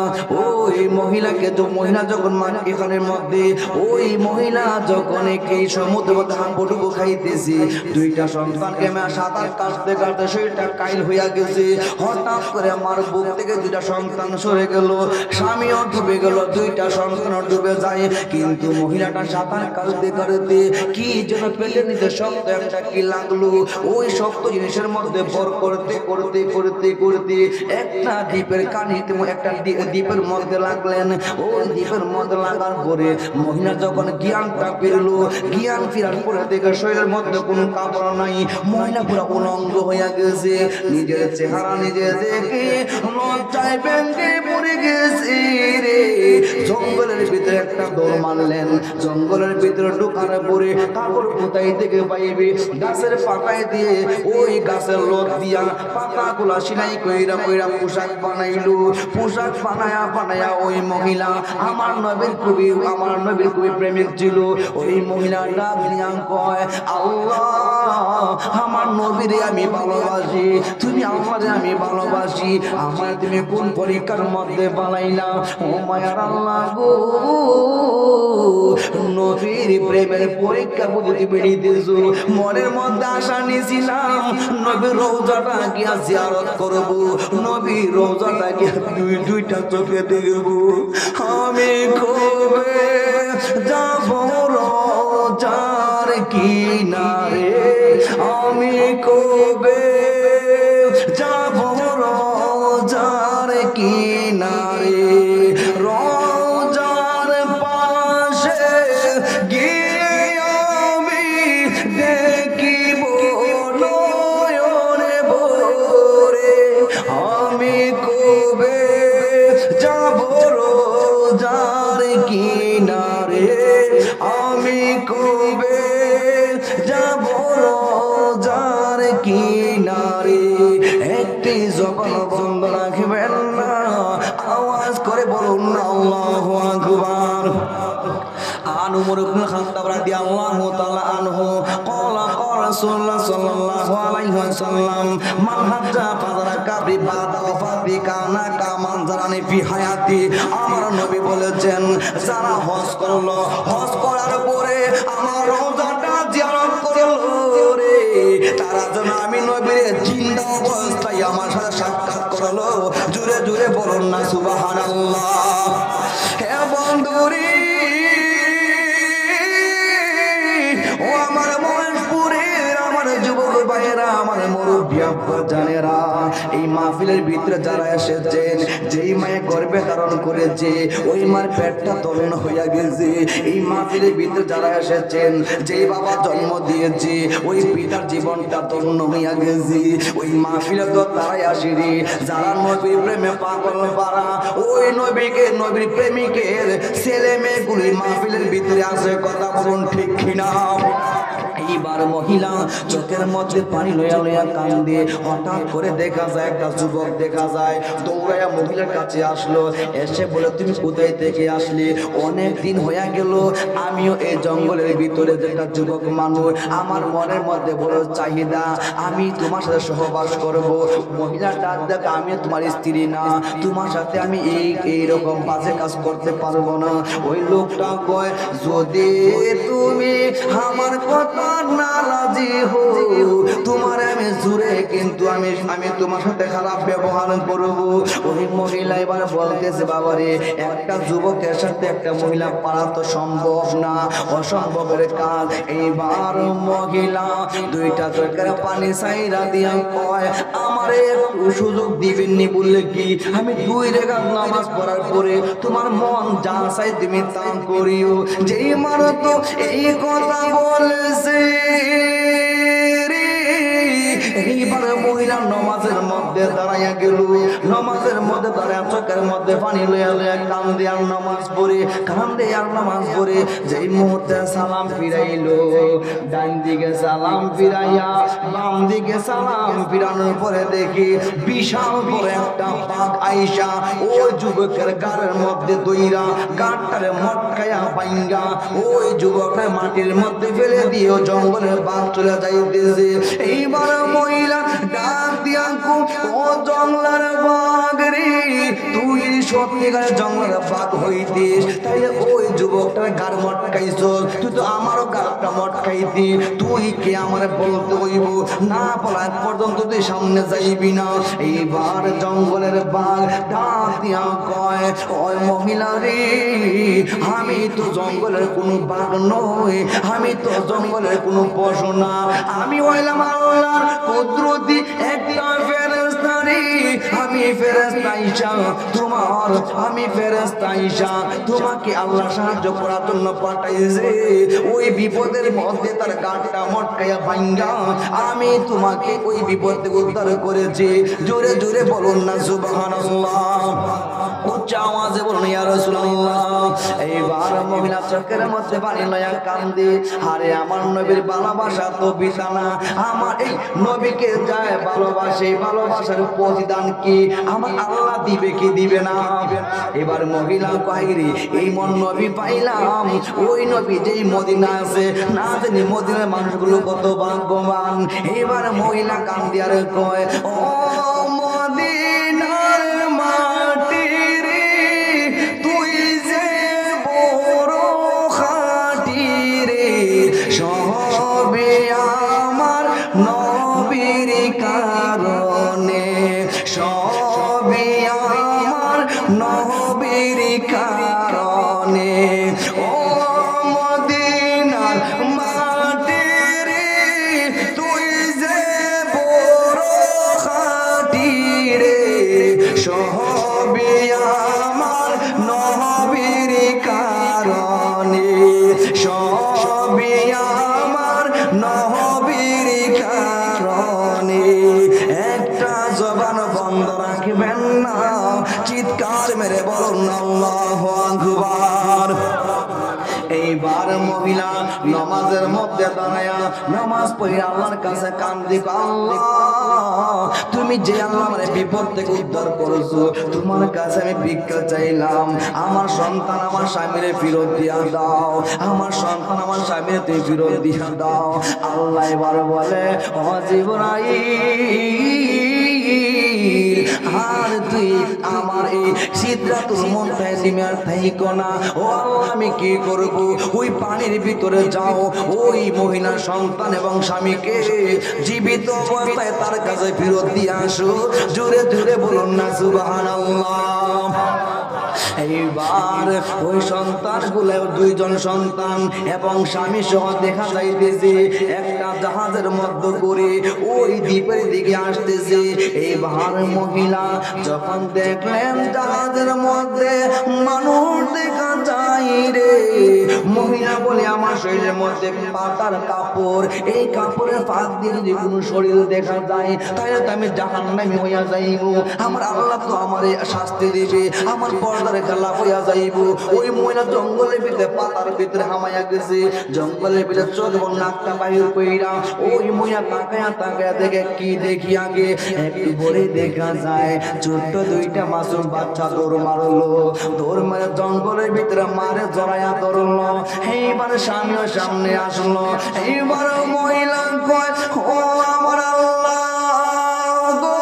ওই মহিলাকে মহিলা যখন এখানের মধ্যে ওই মহিলা যখন এই সমুদ্র হাঁপুটুকু খাইতেছে, দুইটা সন্তানকে সাঁতার কাটতে কাটতে শরীরটা কাইল হইয়া গেছে। হঠাৎ করে আমার বুক থেকে দুইটা সন্তান সরে গেল, স্বামীও ডুবে গেল, দুইটা সন্তানও ডুবে যায়। কিন্তু মহিলাটা সাঁতার কাটতে কাটতে কি যেন পেটের নিচে শক্ত একটা কি লাগলো, ওই শক্ত জিনিসের মধ্যে ভর করতে করতে করতে করতে একটা দ্বীপের কানিতে একটা দ্বীপের মধ্যে লাগলেন। ওই দ্বীপের মধ্যে লাগার পরে মহিলা যখন জ্ঞানটা ফিরলো, জ্ঞান ফেরার পরে দেখে শরীরের মধ্যে কোনো কাপড় নাই, মহিলা পুরো উলঙ্গ হয়ে গেছে। নিজের চেহারা নিজে দেখে লজ্জায় ব্যাঙ্গে পড়ে গেছে রে। জঙ্গলের ভিতরে একটা দৌড় মারলেন, জঙ্গলের ভিতরে ঢোকার পরে কাপড় কোথায় থেকে পাইবে, গাছের পাতায় দিয়ে ওই গাছের লোদ দিয়া পাতাগুলা সিলাই কইরা কইরা পোশাক বানাইলো। পোশাক বানায়া ওই মহিলা আমার নবীর খুবই প্রেমিক ছিল। ওই মহিলাটা বিয়ান কয়, আল্লাহ আমার নবীরে আমি ভালোবাসি, তুমি আমারে আমি ভালোবাসি, আমার তুমি কোন পরীক্ষার মধ্যে বানাইলা? ও মায়ার আল্লাহ গো, নবীর প্রেমের পরীক্ষা বুঝতে বেরিয়েছ। মনের মধ্যে আশা নিয়েছিলাম নবীর রওজাটা গিয়া জিয়ারত করব, নবীর রওজাটা গিয়া দুইটা চোখে দেখব। আমি কবে যাব রওজার কিনারে, আমি কবে যাব রওজার কিনারে, রওজার পাশে গিয়ে আমি দেখিব নয়নে ভরে, আমি কবে যাব রওজার কিনারে, আমি কবে যাব রওজার কিনারে। একটি জবান বন্ধ রাখবেন না, আওয়াজ করে বলুন না আল্লাহু আকবার। عن عمر بن الخطاب رضي الله تعالى عنه قال قال رسول الله صلى الله عليه وسلم من حج فدرك بعد وفاته كان كمن زرعني في حياتي। আমার নবী বলেছেন, যারা হজ করলো, হজ করার পরে আমার রওজাটা জিয়ারত করলো রে, তারা যেন আমি নবীর জিন্দা অবস্থায় আমার সাথে সাক্ষাৎ করলো। জোরে জোরে বলুন না সুবহানাল্লাহ। হে বন্ধুরে, ও আমার মহেশপুরের আমার যুবক ভাইয়েরা, আমার মুরব্বী আব্বা জানেরা, এই মাহফিলের ভিতরে যারা এসেছেন, যেই মায়ে গর্ভে ধারণ করেছে ওই মার পেটটা তরুণ হইয়া গেছে। এই মাহফিলের ভিতরে যারা এসেছেন, যেই বাবা জন্ম দিয়েছে ওই পিতার জীবনটা তরুণ হইয়া গেছে। ওই মাহফিলে তো তারাই আসেনি যারা নবীর প্রেমে পাগল পারা, ওই নবীকে নবীর প্রেমিকের ছেলে মেয়েগুলি মাহফিলের ভিতরে আসে। কথা বলুন ঠিক কিনা? এইবার মহিলা চোখের মধ্যে পানি লইয়া লইয়া কান্দে। হঠাৎ করে দেখা যায় একটা যুবক দেখা যায়, দৌড়াইয়া মহিলার কাছে আসলো, এসে বলে, তুমি কোথায় থেকে আসলে? অনেক দিন হইয়া গেল, আমিও এই জঙ্গলের ভিতরে যেটা যুবক মানুষ, আমার মনের মধ্যে বড় চাহিদা, আমি তোমার সাথে সহবাস করব। মহিলাটা দেখ, আমি তোমার স্ত্রী না, তোমার সাথে আমি এইরকম বাজে কাজ করতে পারবো না। ওই লোকটা কয়, যদি তুমি আমার কথা না রাজি হো, তোমার আমি জুড়ে কিন্তু আমি তোমার সাথে খারাপ ব্যবহার করব। ওই মহিলা এবার বলতেছে, বাবারে, একটা যুবকের সাথে একটা মহিলা পারা তো সম্ভব না, অসম্ভবের কাজ। এইবার মহিলা দুইটা চোখের পানি সাইরা দিয়া কয়, আমারে একটু সুযোগ দিবেননি বললে কি আমি 2 রাকাত নামাজ পড়ার পরে তোমার মন যা চাই তুমি তা করিও। যেই মারো তো এই কথা বলেছে, এইবার মহিলা নমাজের মধ্যে দাঁড়াইয়া গেল। নমাজের মধ্যে দাঁড়ায় চোখের মধ্যে পানি লইয়া লইয়া কান্দে আর নামাজ পড়ে, কান্দে আর নামাজ পড়ে। যেই মুহূর্তে সালাম ফিরাইলো, ডান দিকে সালাম ফিরাইয়া বাম দিকে সালাম ফিরানোর পরে দেখি বিশাল বড় একটা বাঘ আইসা ওই যুবকের গাড়ের মধ্যে দইরা গাড়টারে মটকায়া পাইঙ্গা ওই যুবকের মাটির মধ্যে ফেলে দিয়ে জঙ্গলের বাঘ চলে যাইতেছে। এইবার মহিলা ডাক দিয়া, ও জঙ্গলের বাঘ রে, তুই সত্যিকারের জঙ্গলের বাঘ হইতিস তাইলে ওই যুবকটার গাড় মটকাইছ, তুই তো আমারও গাড়টা মটকাইতি, তুই কে আমার বলতে হইব না, বলার পর্যন্ত তুই সামনে যাইবি না। এইবার জঙ্গলের বাঘ ডাক দিয়া কয়, ওই মহিলা রে, আমি তো জঙ্গলের কোনো বাঘ নই, আমি তো জঙ্গলের কোনো পশু না, আমি হইলাম আল্লাহর কুদরতি একটা ফেরেশতা নারী আমি ফেরেশতা ঈসা তোমার আমি ফেরেশতা ঈসা তোমাকে আল্লাহ সাহায্য করার জন্য পাঠাইছে ওই বিপদের মধ্যে তার গাঁটটা মটকায়া ভাঙ্গা আমি তোমাকে ওই বিপদ থেকে উদ্ধার করেছি জোরে জোরে বলুন না সুবহানাল্লাহ উচ্চ আওয়াজে বলুন ইয়া রাসূলুল্লাহ এইবার মহিলা চোখের মধ্যে পানি লয়া কান্দে আরে আমার নবীর ভালোবাসা তো বিছানা আমার এই নবীকে যায় ভালোবাসে ভালোবাসার প্রতিদান কি আমার আল্লাহ দিবে কি দিবে না এবার মহিলা কইরে এই মন নবী পাইলাম ওই নবী যেই মদিনা আছে না জানি মদিনার মানুষগুলো কত ভাগ্যবান এবার মহিলা কান্দি আর কয় ও মদিনার মাটি রে তুই যে বড় খাঁটি রে সবে আমার নবীর কারণে সবে আমার নবীর কারণে ও মদিনার মাটি রে তুই যে বড় খাঁটি রে সবে আমার নবীর কারণে সবে আমার নবীর কারণে একটা জবান বন্ধ রাখবেন না চিৎকার মেরে বলুন আল্লাহু আকবার এইবার মহিলা নামাজের মধ্যে দাঁড়ায়া নামাজ পড়ে আল্লাহর কাছে কান্দি আল্লাহ তুমি যে আল্লাহ আমারে বিপদ থেকে উদ্ধার করেছো তোমার কাছে আমি ভিক্ষা চাইলাম আমার সন্তান আমার স্বামীরে ফেরত দিয়া দাও আমার সন্তান আমার স্বামীরে তুমি ফেরত দিয়া দাও আল্লাহ এবার বলে ও জিবরাইল আর তুই আমার এই সিদরাতুল মুনতাহা সিমার থাইকো না ও আল্লাহ আমি কি করব ওই পানির ভিতরে যাও ওই মহিলা সন্তান এবং স্বামীকে জীবিত অবস্থায় তার কাছে ফেরত দিয়ে আসো জোরে জোরে বলুন না সুবহানাল্লাহ এইবার ওই সন্তানগুলো দুইজন সন্তান এবং স্বামী সহ দেখা যাইতেছে একটা জাহাজের মধ্যে করে ওই দ্বীপের দিকে আসতেছে এইবার মহিলা যখন দেখলেন জাহাজের মধ্যে মানুষ দেখা যায় রে মহিলা বলে আমার শরীরের মধ্যে পাতার কাপড় এই কাপড়ের ফাঁক দিয়ে যদি কোনো শরীর দেখা যায় তাহলে তো আমি জাহান্নামী হইয়া যাইব আমার আল্লাহ তো আমারে শাস্তি দিবে আমার পর্দার খেলা হইয়া যাইব ওই মহিলা জঙ্গলের ভিতরে পাতার ভিতরে হামাইয়া গেছে জঙ্গলের ভিতরে চোখ নাকটা বাহির কইরা ওই মহিলা তাকায়া তাকায়া দেখে কি দেখি আগে একটু ভরে দেখা যায় ছোট্ট দুইটা মাসুম বাচ্চা দৌড় মারলো দৌড় মারে জঙ্গলের ভিতরে মারে জড়াইয়া ধরলো এইবার স্বামীও সামনে আসলো এইবার মহিলা কয় ও আমার আল্লাহ গো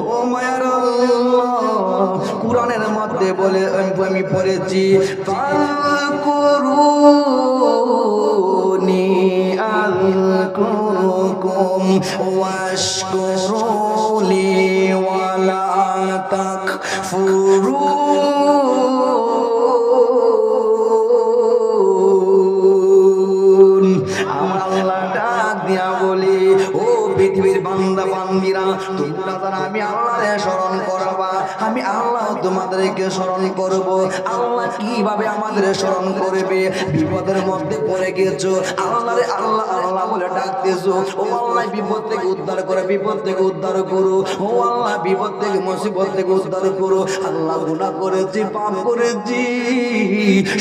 ও মায়ার আল্লাহ কুরআনের মধ্যে বলে আমি পড়েছি ফাকুরুনি আযকুরুকুম ওয়াশকুরুলি ওয়ালা তাকফুরুন আমার আল্লাহ ডাক দিয়া বলি ও পৃথিবীর বান্দা বান্দিরা তোমরা যারা আমি আল্লাহরে স্মরণ করবা আমি আল্লাহ তোমাদেরকে স্মরণ করব আল্লাহ কিভাবে আমাদের স্মরণ করবে বিপদের মধ্যে পড়ে গেছো আল্লাহরে আল্লাহ আল্লাহ বলে ডাকতেছো ও আল্লাহ বিপদ থেকে উদ্ধার করে বিপদ থেকে উদ্ধার করো ও আল্লাহ বিপদ থেকে মুসিবত থেকে উদ্ধার করো আল্লাহ গুনাহ করেছি পাপ করেছি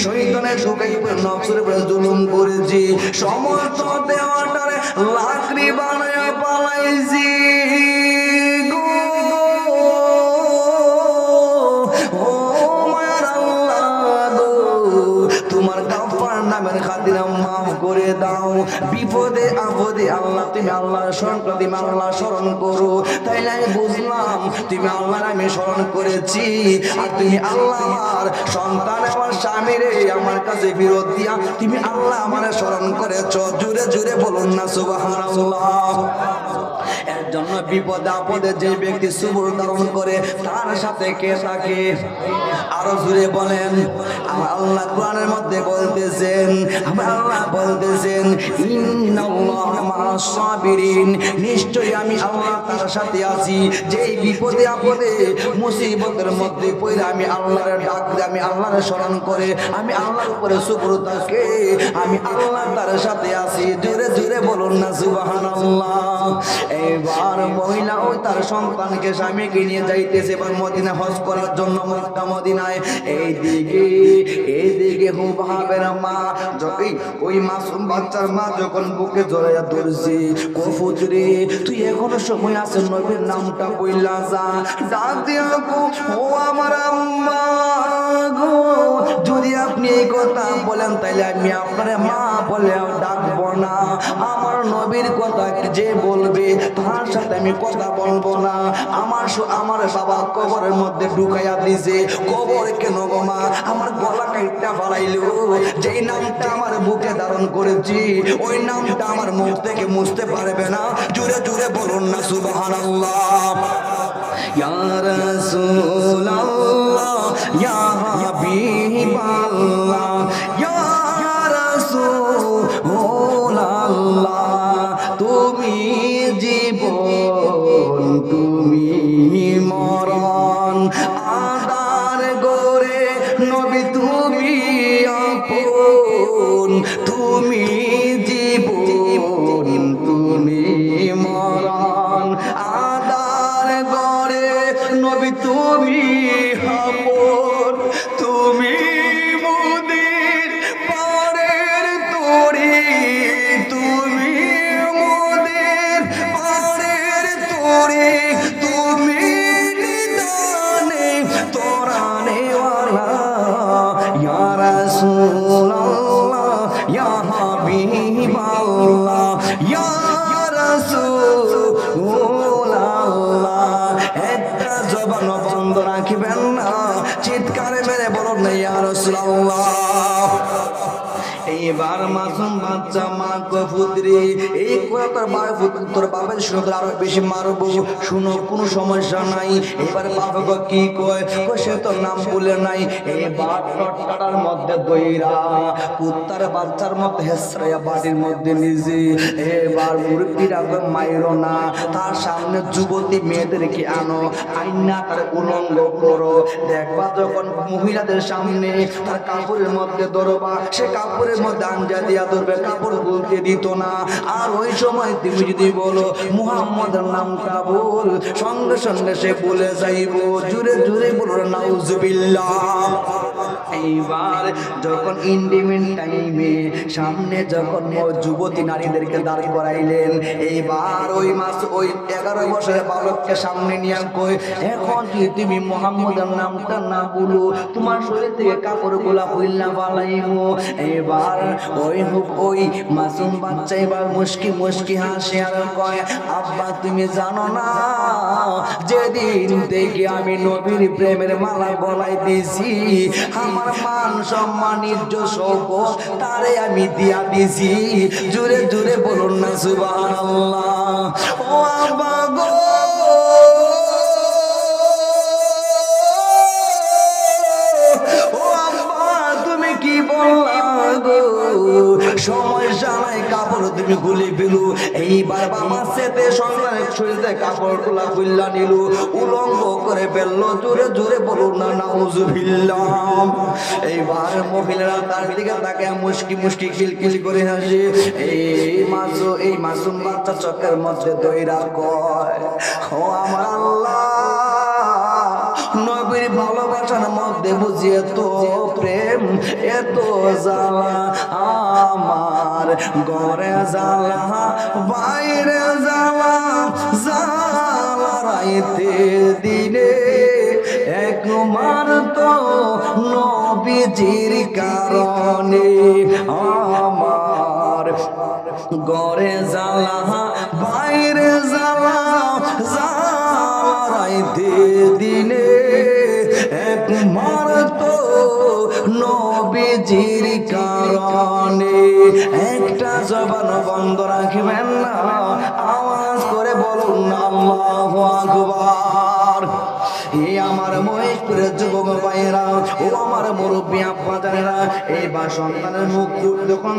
শয়তানের সুখাই উপরে নফসের উপরে জুলুম করেছি সমস্ত দেওয়াটারে লাকড়ি বানায় পালাইছি তোমার গাফফার নামের খাতিরে মাফ করে দাও বিপদে আপদে আল্লাহ তুমি আল্লাহর স্মরণ করো তুমি আল্লাহ স্মরণ করো তাইলে আমি বুঝলাম তুমি আল্লাহর আমি স্মরণ করেছি আর তুমি আল্লাহর সন্তান আমার স্বামীরে আমার কাছে ফেরত দিয়া তুমি আল্লাহ আমার স্মরণ করেছো জোরে জোরে বলুন না সুবহানাল্লাহ এর জন্য বিপদে আপদে যে ব্যক্তি সবর ধারণ করে তার সাথে কে থাকে আরো জোরে বলেন আমার আল্লাহ কোরআনের মধ্যে বলতেছেন আল্লাহ বলতেছেন ইন্নাল্লাহা মা'আস সাবিরিন, নিশ্চয়ই আমি আল্লাহ তার সাথে আছি। যেই বিপদে আপদে মুসিবতের মধ্যে পড়ে আমি আল্লাহর ডাক দিয়ে আমি আল্লাহর স্মরণ করে আমি আল্লাহর উপরে শুকর থাকে আমি আল্লাহ তার সাথে আছি। জোরে জোরে বলুন না সুবহানাল্লাহ। এবার মহিলা ওই তার সন্তানকে স্বামীকে নিয়ে যাইতেছে এবার মদিনা হজ করার জন্য মক্কা মদিনায়। এইদিকে হুবাবের মা ওই মাসুম বাচ্চার মা যখন বুকে জড়াইয়া ধরছে, কফুজরে তুই এখনো সময় আছে, নবীর নামটা বইলা যা, ডাক দিয়া ও আমার আম্মা গো, যদি আপনি এই কথা বলেন তাইলে আমি আপনার মা বলে ডাকবো না। আমার নবীর কথা যে বলবে তার সাথে আমি কথা বলবো না। আমার বাবা কবরের মধ্যে ঢুকাইয়া দিছে। কবর কেন গো মা? আমার গলা কাইটা ফালাইলো। যেই নামটা আমার বুকে ধারণ করেছি ওই নামটা আমার মুখ থেকে মুছতে পারবে না। জোরে জোরে বলুন না সুবহানাল্লাহ। ইয়া রাসূলুল্লাহ ইয়া হাবিবাল্লাহ ইয়া রাসূলুল্লাহ, তুমি জীবন তুমি মরণ, আদার গোরে নবী তুমি আপন, তুমি জীবন তুমি মরণ, আদার গোরে নবী তুমি আপন, তুমি মোদের পারের তরি, তুমি মোদের পারের তরি, তুমি নিদানে তোরানে ওয়ালা ইয়া রাসূলুল্লাহ ইয়া হাবিবাল্লাহ ইয়া রাসূলুল্লাহ। একটা জবান বন্ধ রাখবেন না, চিৎকারে মেরে বলুন না ইয়া রাসূলুল্লাহ। এইবার মাসুম বাচ্চা মা কফুদ্রি এই তোর বাবার শুনে তোর আরো বেশি মারবো, শুনো কোনো সমস্যা নাই। এবার বাবা কি কয় সে তোর নাম বলে নাই। এবার টটকাটার মধ্যে দইরা কুত্তার বাচ্চার মধ্যে হেসরাইয়া বাড়ির মধ্যে নিজে। এবার মুরব্বীরা মাইরো না, তার সামনে যুবতী মেয়েদেরকে আনো, আইনা তার উলঙ্গ করো। দেখবা যখন মহিলাদের সামনে তার কাপড়ের মধ্যে ধরবা, সে কাপড়ের মধ্যে আঞ্জা দিয়া ধরবে, কাপড় বলতে দিত না। আর ওই সময় তুমি যদি বলো মুহাম্মদের নামটা বল, সঙ্গে সঙ্গে সে বলে যাইব। জুড়ে জুড়ে বলো নাউজুবিল্লাহ। এইবার যখন ইন্ডিমেন্ট টাইমে সামনে যখন যুবতী নারীদেরকে দাঁড় করাইলেন, এইবার ওই 11 বছরের বালককে সামনে নিয়ে কই এখন কি তুমি মুহাম্মদের নামটা না বলো তোমার শরীর থেকে কাপড় গুলা হইলা বালাইমু। এবার ওই মাসুম বাচ্চা এবার মুস্কি হাসে আর কয় আব্বা তুমি জানো না যেদিন থেকে আমি নবীর প্রেমের মালা গলায় দিয়েছি আমার মান সম্মান ইজ্জত শৌকত তারে আমি দিয়া দিয়েছি। জোরে জোরে বলুন না সুবহানাল্লাহ। ও আব্বা গো সমস্যা নাই, কাপড় তুমি খুলে ফেলু। এইবার বাবা সেতে সন্তানের শরীরে কাপড় গুলা খুললা নিল, উলঙ্গ করে ফেললো। জোরে জোরে বলুন না নাউজুবিল্লাহ। এইবার মহিলারা তার দিকে তাকে মুস্কি খিলখিল করে হাসে। এই মাসুম বাচ্চা চোখের মধ্যে দইরা কয় ও আমার আল্লাহ, নবীর ভালোবাসার মধ্যে বুঝি এত প্রেম এত জ্বালা, আমার ঘরে জ্বালা বাইরে জ্বালা, জ্বালা রাইতে দিনে একমার তো নবীজির কারণে, আমার ঘরে জ্বালা বাইরে জ্বালা, জ্বালা রাইতে দিনে একমার তো নবীজির কারণে। একটা জবান বন্ধ রাখবেন না, আওয়াজ করে বলুন আল্লাহু আকবার। এই আমার মহেশপুরের যুবক ভাইয়েরা, ও আমার মুরব্বী আব্বা জানেরা, এইবার সন্তানের মুখ যখন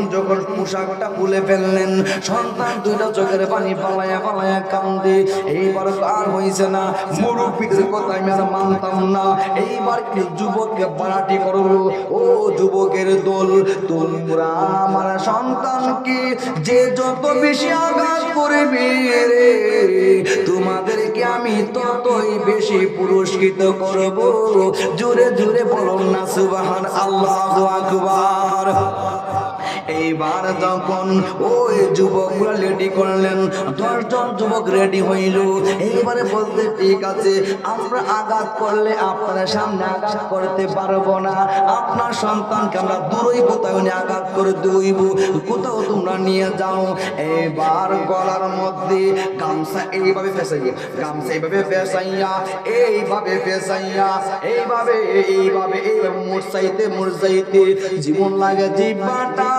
পোশাকটা খুলে ফেললেন, সন্তান দুইটা চোখের পানি পালায়া পালায়া কান্দে। এইবার আর হইছে না, মুরব্বীদের কথা আমি আর মানতাম না। এইবার কি যুবককে বাড়াটি করলো, ও যুবকের দল, তোমরা আমার সন্তানকে যে যত বেশি আঘাত করবে রে, তোমাদেরকে আমি ততই বেশি পুরস্কৃত করব। জোরে জোরে বলুন না সুবহান আল্লাহু আকবার। এইবার যখন ওই যুবকরা রেডি করলেন, 10 জন যুবক রেডি হইল। এইবারে বলতে ঠিক আছে, আমরা আঘাত করলে আপনার সামনে আঘাত করতে পারবো না, আপনার সন্তানকে আমরা দূরই কোথাও নিয়ে আঘাত করে দইব, কোথাও তোমরা নিয়ে যাও। এইবার গলার মধ্যে গামছা এইভাবে ফেসাইয়া, গামছা এইভাবে ফেসাইয়া, এইভাবে ফেসাইয়া, এইভাবে এইভাবে এইভাবে মুরসাইতে জীবন লাগে জিব্বাটা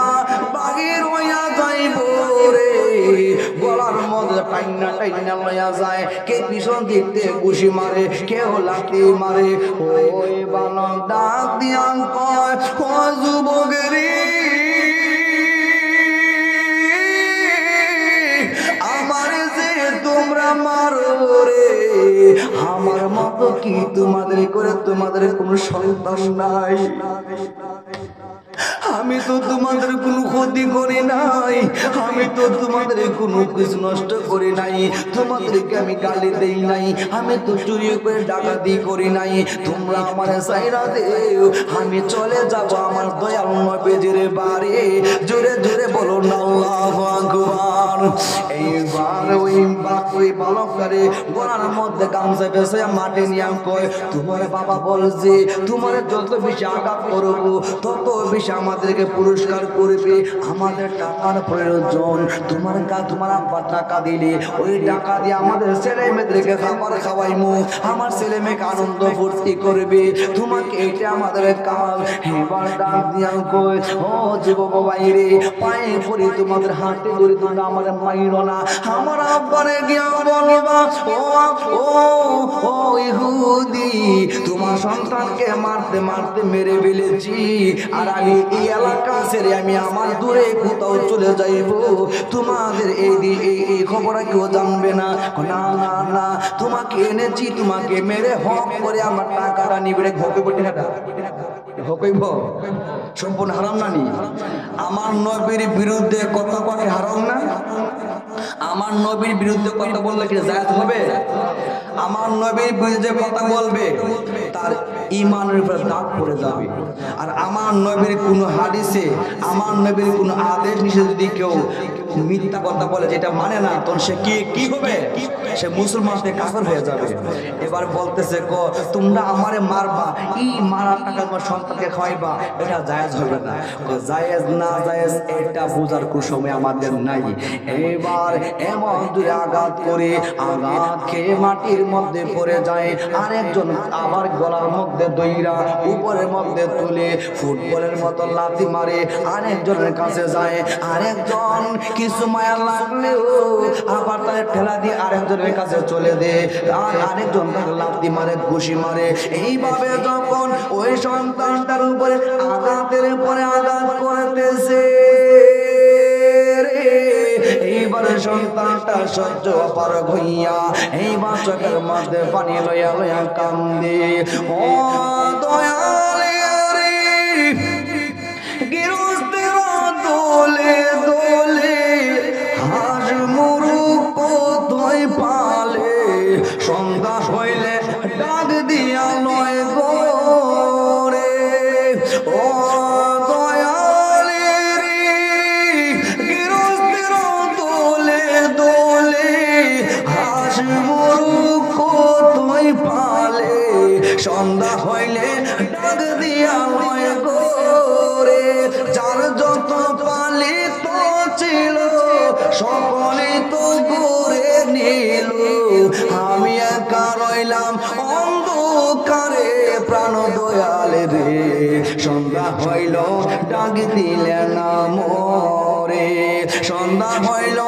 বাগের হইয়া যাইব রে। গলার মধ্যে টাইনা টাইনা লইয়া যায়, কে পিছন দিকতে ঘুষি মারে, কেউ লাঠি মারে। ওই বালক ডাক দিয়া কয়, ও যুবকেরি, আমার যে তোমরা মারো রে, আমার মতো কি তোমাদের করে তোমাদের কোনো সন্তান নাই? আমি তো তোমাদের কোনো ক্ষতি করি নাই, আমি তো তোমাদের কোনো কিছু নষ্ট করি নাই, তোমাদেরকে আমি গালি দেই নাই, আমি তো চুরি করে ডাকাতি করি নাই। তোমরা আমার সাইরা দেও, আমি চলে যাব আমার দয়াল নবীজির বাড়ি। জোরে জোরে বলো না আল্লাহু আকবার। এইবার ওই বালকটারে গলার মধ্যে গামছা বেঁধে মাঠে নিয়ে কয়, তোমার বাবা বলছে তোমার যত বেশি আঘাত করবো তত বেশি আমাদেরকে পুরস্কার করবে, আমাদের টাকার প্রয়োজন, তোমার আব্বা টাকা দিলে ওই টাকা দিয়ে আমাদের ছেলে মেয়েদেরকে খাবার খাওয়াইমু, আমার ছেলে মেয়েকে আনন্দ ফুর্তি করবে, তোমাকে এটা আমাদের কাজ। এবার ডাক দিয়া কই, ও যুবক ভাইরে, পায়ে পড়ি তোমাদের হাতে ধরে, তোমরা আমার মাইরো না, আমার আব্বারে গিয়া বলবা, ও ও ও ইহুদি, তোমার সন্তানকে মারতে মারতে মেরে ফেলেছি, আর আমি এই এলাকা ছেড়ে আমি আমার দূরে কোথাও চলে যাইব, তোমাদের এই খবর কেউ জানবে না। না না না, তোমাকে এনেছি, তোমাকে মেরে হক করে আমার টাকাটা নিবে। হকইব সম্পূর্ণ হারাম না নি? আমার নবীর বিরুদ্ধে কথা বলে হারাম না? আমার নবীর বিরুদ্ধে কথা বললে কি জায়েজ হবে? আমার নবীর বিরুদ্ধে কথা বলবে তার ঈমানের উপর দাগ পড়ে যাবে। আর আমার নবীর কোনো হাদিসে, আমার নবীর কোনো আদেশ নিষেধ যদি কেউ মিথ্যা কথা বলে, যেটা মানে না, তখন সে কি হবে? সে মুসলমান থেকে কাফের হয়ে যাবে। এবার বলতেছে, তোমরা আমারে মারবা, এই মারা টাকা তোমার সন্তানকে খাওয়াইবা, এটা জায়েজ হবে না। জায়েজ না জায়েজ এটা বোঝার কোনো সময় আমাদের নাই। এবার এমন দূরে আঘাত করে, আঘাত খেয়ে মাটির মধ্যে পড়ে যায়, আরেকজন আবার গলার মধ্যে দইরা উপরের মধ্যে তুলে ফুটবলের মতো লাথি মারে, আরেকজনের কাছে যায়, আরেকজন কিছু মায়া লাগলেও আবার তার ঠেলা দিয়ে আরেকজনের কাছে চলে দে, আর আরেকজন তাকে লাথি মারে, ঘুষি মারে। এইভাবে যখন ওই সন্তানটার উপরে আঘাতের উপরে আঘাত করতেছে, এইবার সন্তানটা সহ্য পারক হইয়া এইবার চোখের মধ্যে পানি লইয়া লইয়া কান্দে। ও দয়ালে রে, গৃহস্থের দোলে দোলে হাঁস মুরুগ কোথায় পালে, সন্ধ্যা হইলে ডাক দিয়া লয় গো রে। ও সন্ধ্যা হইলে ডাক দিয়া লয় গোরে, যার যত পালিত ছিল সকলে তো ঘুরে নিল, আমি একা রইলাম অন্ধকারে প্রাণ দয়ালে রে। সন্ধ্যা হইল ডাক দিলে না মোরে, সন্ধ্যা হইল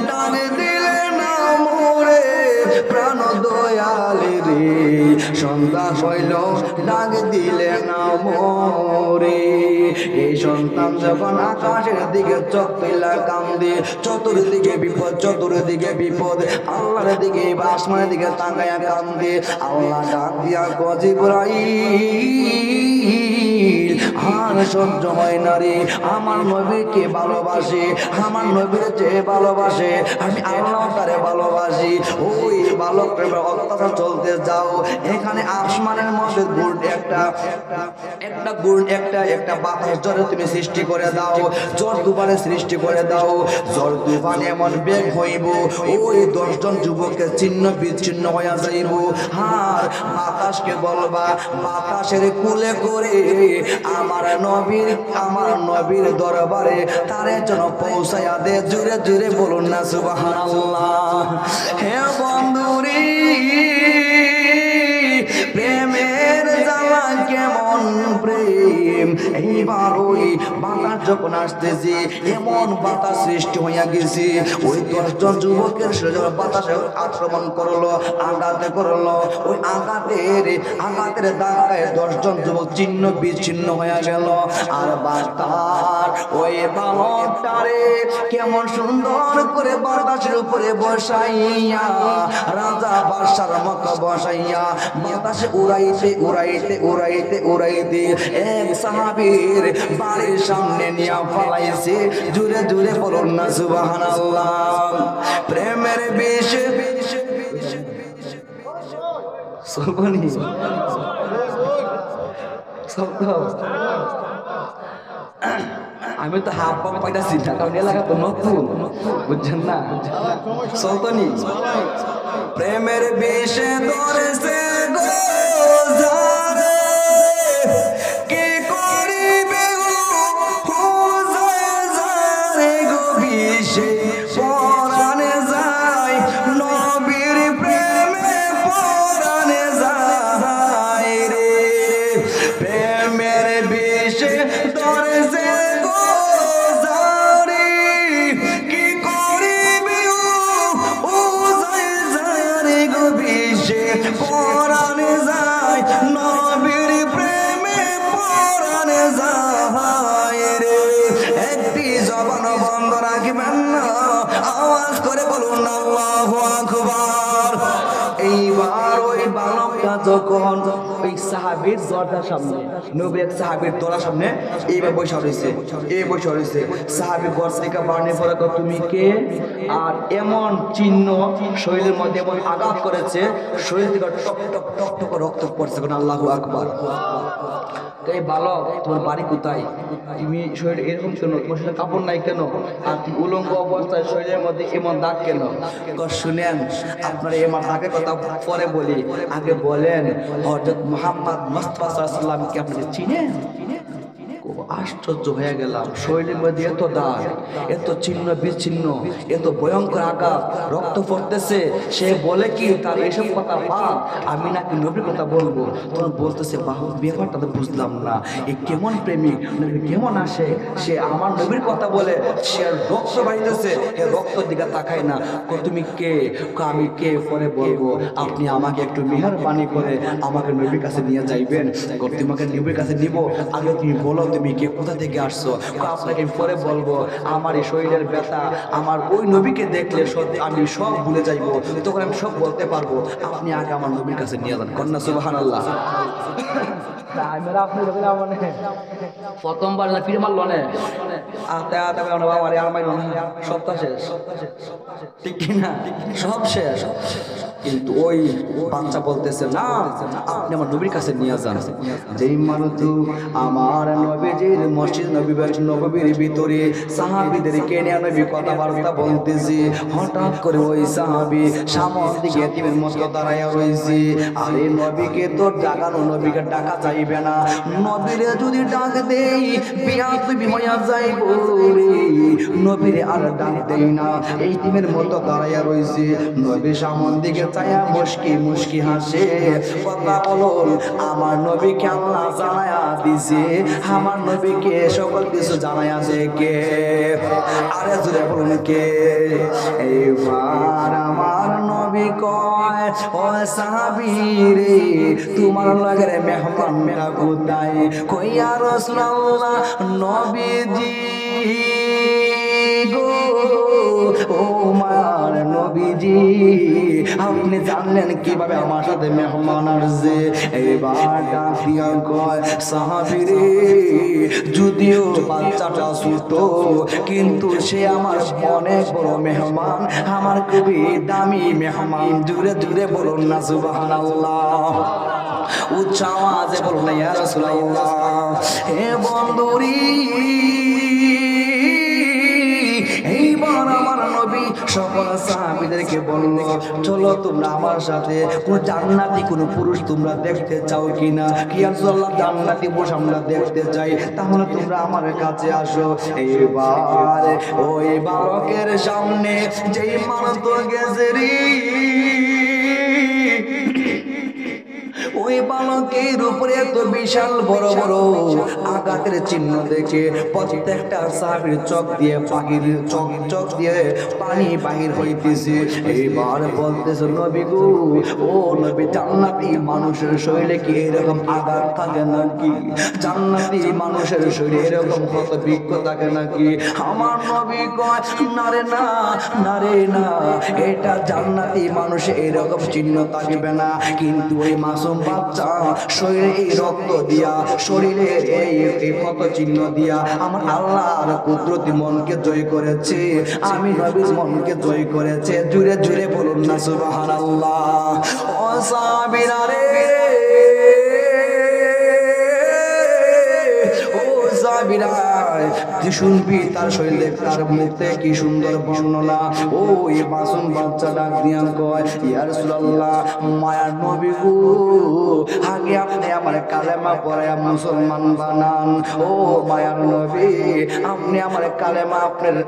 ডাক দিলে না মোরে প্রাণ দয়ালে রে। সন্তান হইল ডাক দিলে না মোরে। এই সন্তান যখন আকাশের দিকে চোখ তুইলা কান্দে, চতুর্দিকে বিপদ, চতুর্দিকে বিপদ, আল্লাহর দিকে আসমানের দিকে তাকায়া কান্দে। আল্লাহ ডাক দিয়া কয় জিবরাইল, আর সহ্য হয় না রে, আমার নবীকে ভালোবাসে, আমার নবীর যে ভালোবাসে আমি আল্লাহ তারে ভালোবাসি। ওই বালক প্রেমের অত্যাচার চলতে যাও, এখানে আসমানের মধ্যে গুড় একটা বাতাস ঝড়ে তুমি সৃষ্টি করে দাও, ঝড় তুফানের সৃষ্টি করে দাও। ঝড় তুফান এমন বেগ হইব ওই 10 জন যুবকের ছিন্ন বিচ্ছিন্ন হইয়া যাইব। আর বাতাসকে বলবা বাতাসের কুলে করে আমার নবীর দরবারে তারে যেন পৌঁছাইয়া দে। জুড়ে জুড়ে বলুন না সুবহানাল্লাহ। হে বন্ধুরে, প্রেমের জ্বালা কেমন প্রেম। এইবার ওই বাতাস যখন আসতেছে, এমন বাতাস সৃষ্টি হইয়া গেছে, ওই 10 জন যুবকের বাতাসে আক্রমণ করলো, আঘাতে করলো। ওই আঘাতের দাগায় 10 জন যুবক ছিন্ন বিচ্ছিন্ন হইয়া গেল। আর বাতাস ওই বালকটারে কেমন সুন্দর করে বাতাসের উপরে বসাইয়া, রাজা বাদশার মতো বসাইয়া বাতাসে উড়াইতে উড়াইতে উড়াইতে উড়াইতে এক সাহাবীর বাড়ির সামনে নিয়ে ফলাইছে। জুড়ে জুড়ে বলুন না সুবহানাল্লাহ। প্রেমের বিষে আমি তো হাফ পাপ পাইতাছি না, কারণ এলাকা তো নতুন, বুঝছেন না? সলতনি প্রেমের বিষে ধরেছে গো জারে, কি করিবে জারে গো বিষে পরাণে যায়, নবীর প্রেমে পরাণে যায় রে। প্রেমের বিষে ধরেছে গো জারে, কি করিবে জারে গো বিষে পরাণে যায়, নবীর প্রেমে পরাণে যায় রে। একটি জবান বন্ধ রাখবেন না, আওয়াজ করে বলুন আল্লাহু আকবার। এইবার ওই বালকটা যখন ওই সাহাবীর দরজার সামনে, নবী এক সাহাবীর দরজার সামনে এইবার বসে রয়েছে, সাহাবী ঘর থেকে বাড়ি পড়া, তুমি কে? আর এমন চিহ্ন শরীরের মধ্যে এমন আঘাত করেছে, শরীর থেকে টক টক টক টক রক্ত পড়ছে। আল্লাহু আকবার। এই বালক, তোমার বাড়ি কোথায়? তুমি শরীর এরকম কেন? তোমার সাথে কাপড় নাই কেন? আর তুমি উলঙ্গ অবস্থায় শরীরের মধ্যে এমন দাগ কেন? শুনেন, আপনারা এমন দাগের কথা পরে বলি, আগে বলেন হযরত মুহাম্মদ মুস্তাফা সাল্লাল্লাহু আলাইহি ওয়াসাল্লামকে আপনি চিনেন? আশ্চর্য হয়ে গেলাম, শরীরের মধ্যে এত দাগ, এত ছিন্ন বিচ্ছিন্ন, এত ভয়ঙ্কর আঘাত, রক্ত পড়তেছে। সে বলে কি তার এসব কথা বাদ, আমি নাকি নবীর কথা বলবো। তখন বলতেছে বাহু ব্যাপারটা তো বুঝলাম না, এই কেমন প্রেমিক, নবী কেমন আসে, সে আমার নবীর কথা বলে, সে রক্ত বাড়িতেছে, এ রক্ত দিকে তাকায় না। তুমি কে? আমি কে পরে বলবো, আপনি আমাকে একটু মেহেরবানি করে আমাকে নবীর কাছে নিয়ে যাইবেন। তোমাকে নবীর কাছে নিব, আগে তুমি বলো তুমি কে, কোথা থেকে আসছো? আপনাকে পরে বলবো, আমার এই শরীরের ব্যথা, আমার ওই নবীকে দেখলে আমি সব ভুলে যাইবো, তখন আমি সব বলতে পারবো। আপনি আগে আমার নবীর কাছে নিয়ে যান। কন্যা সুবহানাল্লাহ। প্রথমবার ফিরে মারল না, সপ্তাহ শেষ, ঠিক কিনা? সব শেষ। কিন্তু ওই বাচ্চা বলতেছে না, আপনি আমার নবীর কাছে নিয়ে যান। যেই মানুষ আমার নবীজির মসজিদ নববীর ভিতরে সাহাবীদেরকে নিয়ে নবী কথাবার্তা বলতেছে, হঠাৎ করে ওই সাহাবী সামনের দিকে এতিমের মতো দাঁড়াইয়া রয়েছে। আরে নবীকে তো ডাকানো, নবীকে ডাকা যাইবে না, নবীরে যদি ডাক দেই বিয়াদবি হইয়া যাইব রে, নবীরে আর ডাক দেই না। এই এতিমের মতো দাঁড়াইয়া রয়েছে, নবী সামনের দিকে চাইয়া মুস্কি মুস্কি হাসে, কথা বলুন, আমার নবীকে আল্লাহ জানায়া দিছে, আমার নবীকে সকল কিছু জানায়া দে কে? আরে জুড়ে বলুন কে? এইবার আমার নবী নবী কয় ও সাহাবী রে তোমার লাগের মেহমানরা কোথায় কই ইয়া রাসূলুল্লাহ নবীজি গো ও মার নবীজি আপনি জানলেন কিভাবে আমার সাথে মেহমান আসছে এইবার ডাক দিয়া কয় সাহাবী রে যদিও বাচ্চাটা ছোট কিন্তু সে আমার অনেক বড় মেহমান আমার খুবই দামি মেহমান জুড়ে জুড়ে বলুন না সুবহানাল্লাহ উচ্চ আওয়াজে বলুন ইয়া রাসূলুল্লাহ হে বন্ধুরি এইবার আমার নবী সকল সাহাবীদেরকে বলল চলো তোমরা আমার সাথে কোন জান্নাতি কোন পুরুষ তোমরা দেখতে চাও কিনা কি রাসূলুল্লাহ জান্নাতি পুরুষ আমরা দেখতে চাই তাহলে তোমরা আমার কাছে আসো এইবার ওই বালকের সামনে যেই মানুষ তো গেছে রে ওই বালকের উপরে এত বিশাল বড় বড় আঘাতের চিহ্ন দেখে প্রত্যেকটা সাহাবীর চোখ দিয়ে পাখির চোখ দিয়ে পানি বাহির হইতেছে এইবার বলতেছে নবী গো ও নবী জান্নাতি মানুষের শরীরে কি এরকম আঘাত থাকে নাকি জান্নাতি মানুষের শরীরে এরকম ক্ষত বিক্ষত থাকে নাকি আমার নবী কয় না রে না না রে না এটা জান্নাতি মানুষের এরকম চিহ্ন থাকবে না কিন্তু ওই মাসুম বাচ্চা শরীরে এই রক্ত দিয়া শরীরে এই ক্ষত চিহ্ন দিয়া আমার আল্লাহর কুদরতি মনকে জয় করেছে আমি নবীর মনকে জয় করেছে জুড়ে জুড়ে বলুন না সুবহানাল্লাহ ও সাহাবীরা রে ও সাহাবীরা যে শুনবি তার শরীরে তার মুখে কি সুন্দর বর্ণনা ওই মাসুম বাচ্চা ডাক দিয়া কয় ইয়া রাসূলুল্লাহ মায়ার নবী গো আগে আপনি আমার কালেমা পড়ায়া মুসলমান বানান ও মায়ার নবী আপনি আমার কালেমা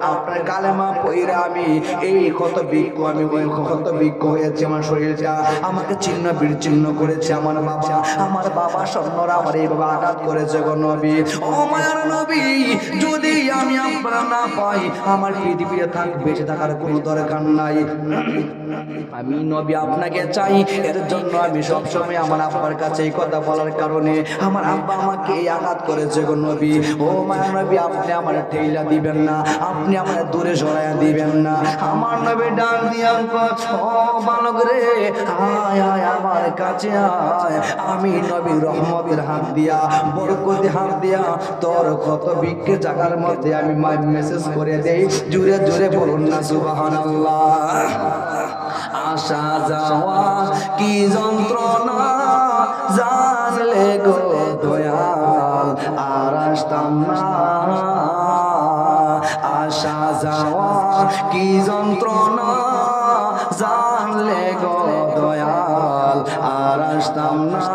আপনার কালেমা পড়া আমি এই ক্ষত বিক্ষ আমি ওই ক্ষত বিক্ষ হয়েছে আমার শরীরটা আমাকে ছিন্ন বিচ্ছিন্ন করেছে আমার বাবা সৈন্যরা আমার এইভাবে আঘাত করেছে গো নবী ও মায়ার নবী যদি আমি আপনারা না পাই আমার পৃথিবীতে বেঁচে থাকার কোনো দরকার নাই আমি নবী আপনাকে চাই এর জন্য আমি সবসময় আমার আব্বার কাছে এই কথা বলার কারণে আমার আব্বা আমাকে এই আঘাত করেছে গো নবী ও মায়া নবী আপনি আমার ঠেলা দিবেন না আপনি আমার দূরে সরাইয়া দিবেন না আমার নবী ডাক দিয়া ও বালক রে আয় আয় আমার কাছে আয় আমি নবী রহমতের হাত দিয়া বরকতের হাত দিয়া তোর কত বিক্ষে জায়গার মধ্যে আমি মেসেজ করে দেই জুড়ে জুড়ে বলুন না সুবহানাল্লাহ আসা যাওয়া কি যন্ত্রণা জানলে গো দয়াল আর আসতাম না আসা যাওয়া কি যন্ত্রণা জানলে গো দয়াল আর আসতাম না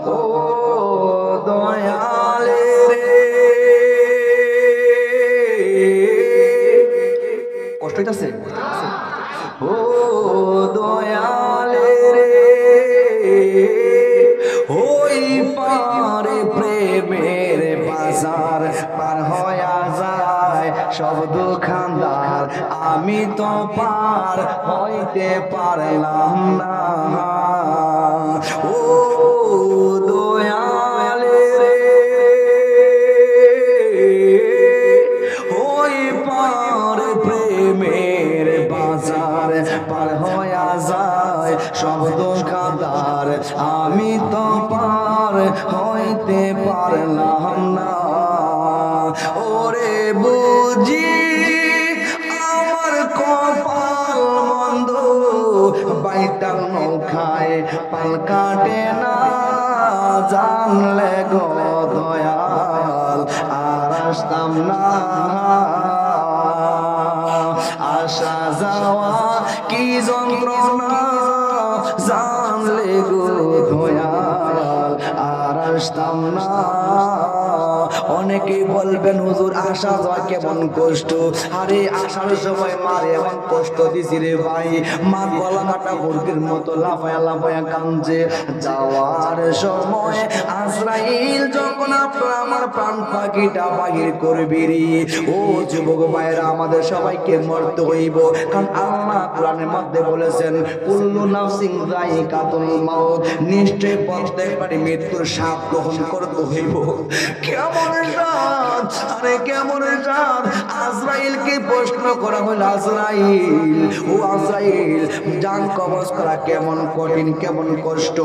ও দয়ালে রে কষ্ট হইতাছে ও দয়ালে রে ওই পারে প্রেমের বাজার পার হইয়া যায় সব দোকানদার আমি তো পার হইতে পারলাম না ও দয়ালে রে ওই পার প্রেমের বাজার পার হইয়া যায় সব দোকানদার আমি তো পার হইতে পারলাম না ওরে বুঝি আমার কপাল মন্দ বাইটার নৌকায় পাল কাটে না জানলে গো দয়াল আর আসতাম না আসা যাওয়া কি যন্ত্রণা জানলে গো দয়াল আর আসতাম না অনেকেই বলবেন হুজুর আসা যাওয়া কেমন কষ্ট। আরে আসার সময় মারে এমন কষ্ট দিছি রে ভাই, মা গলা কাটা মুরগির মতো লাফায়া লাফায়া কাঁদছে। যাওয়ার সময় আজরাইল যখন আপনার আমার প্রাণ পাখিটা বাহির করবি রে, ও যুবক ভাইরা আমাদের সবাইকে মরতে হইব। কারণ আল্লাহ কোরআনের মধ্যে বলেছেন কুল্লু নাফসিন যায়িকাতুল মাউত, নিশ্চয় প্রত্যেকবারই মৃত্যুর স্বাদ গ্রহণ করতে হইব। কেমন স্বাদ, আরে কেমন স্বাদ। আজরাইলকে প্রশ্ন করা হলো, আজরাইল ও আজরাইল জান কবজ করা কেমন কঠিন কেমন কষ্ট।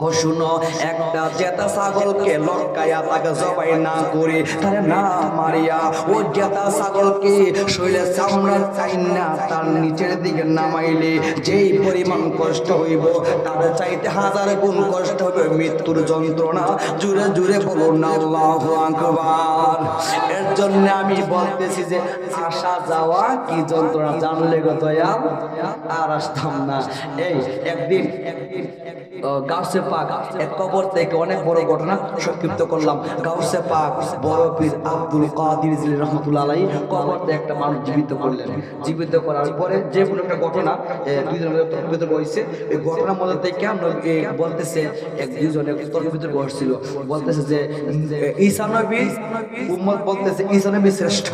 ও শুনো, একটা জেতা ছাগলকে লটকাইয়া তাকে জবাই না করে তারে না মারিয়া ও জেতা ছাগলকে শরীরে চামড়া চাই না তার নিচের দিকে নামাইলে যেই পরিমাণ কষ্ট হইব তার চাইতে হাজার গুণ কষ্ট হবে মৃত্যুর যন্ত্রণা। জুড়ে জুড়ে বলুন না আল্লাহু আকবার। এর জন্য আমি বলতেছি যে আসা যাওয়া কি যন্ত্রণা জানলে গো দয়াল আর আসতাম না। এই একদিন গাউসে পাক এক কবর থেকে অনেক বড় ঘটনা সংক্ষিপ্ত করলাম। গাউসে পাক বড় পীর আব্দুল কাদের জিলানী রহমাতুল্লাহ আলাইহি কবরতে একটা মানুষ জীবিত করলেন। জীবিত করার পরে যে কোনো একটা ঘটনা দুইজনের তর্ক বিতর্ক হয়েছে। এই ঘটনার মধ্যে থেকে বলতেছে এক দুইজনের তর্ক বিতর্ক হচ্ছিল, বলতেছে যে ঈসা নবী উম্মত বলতেছে ঈসা নবী শ্রেষ্ঠ,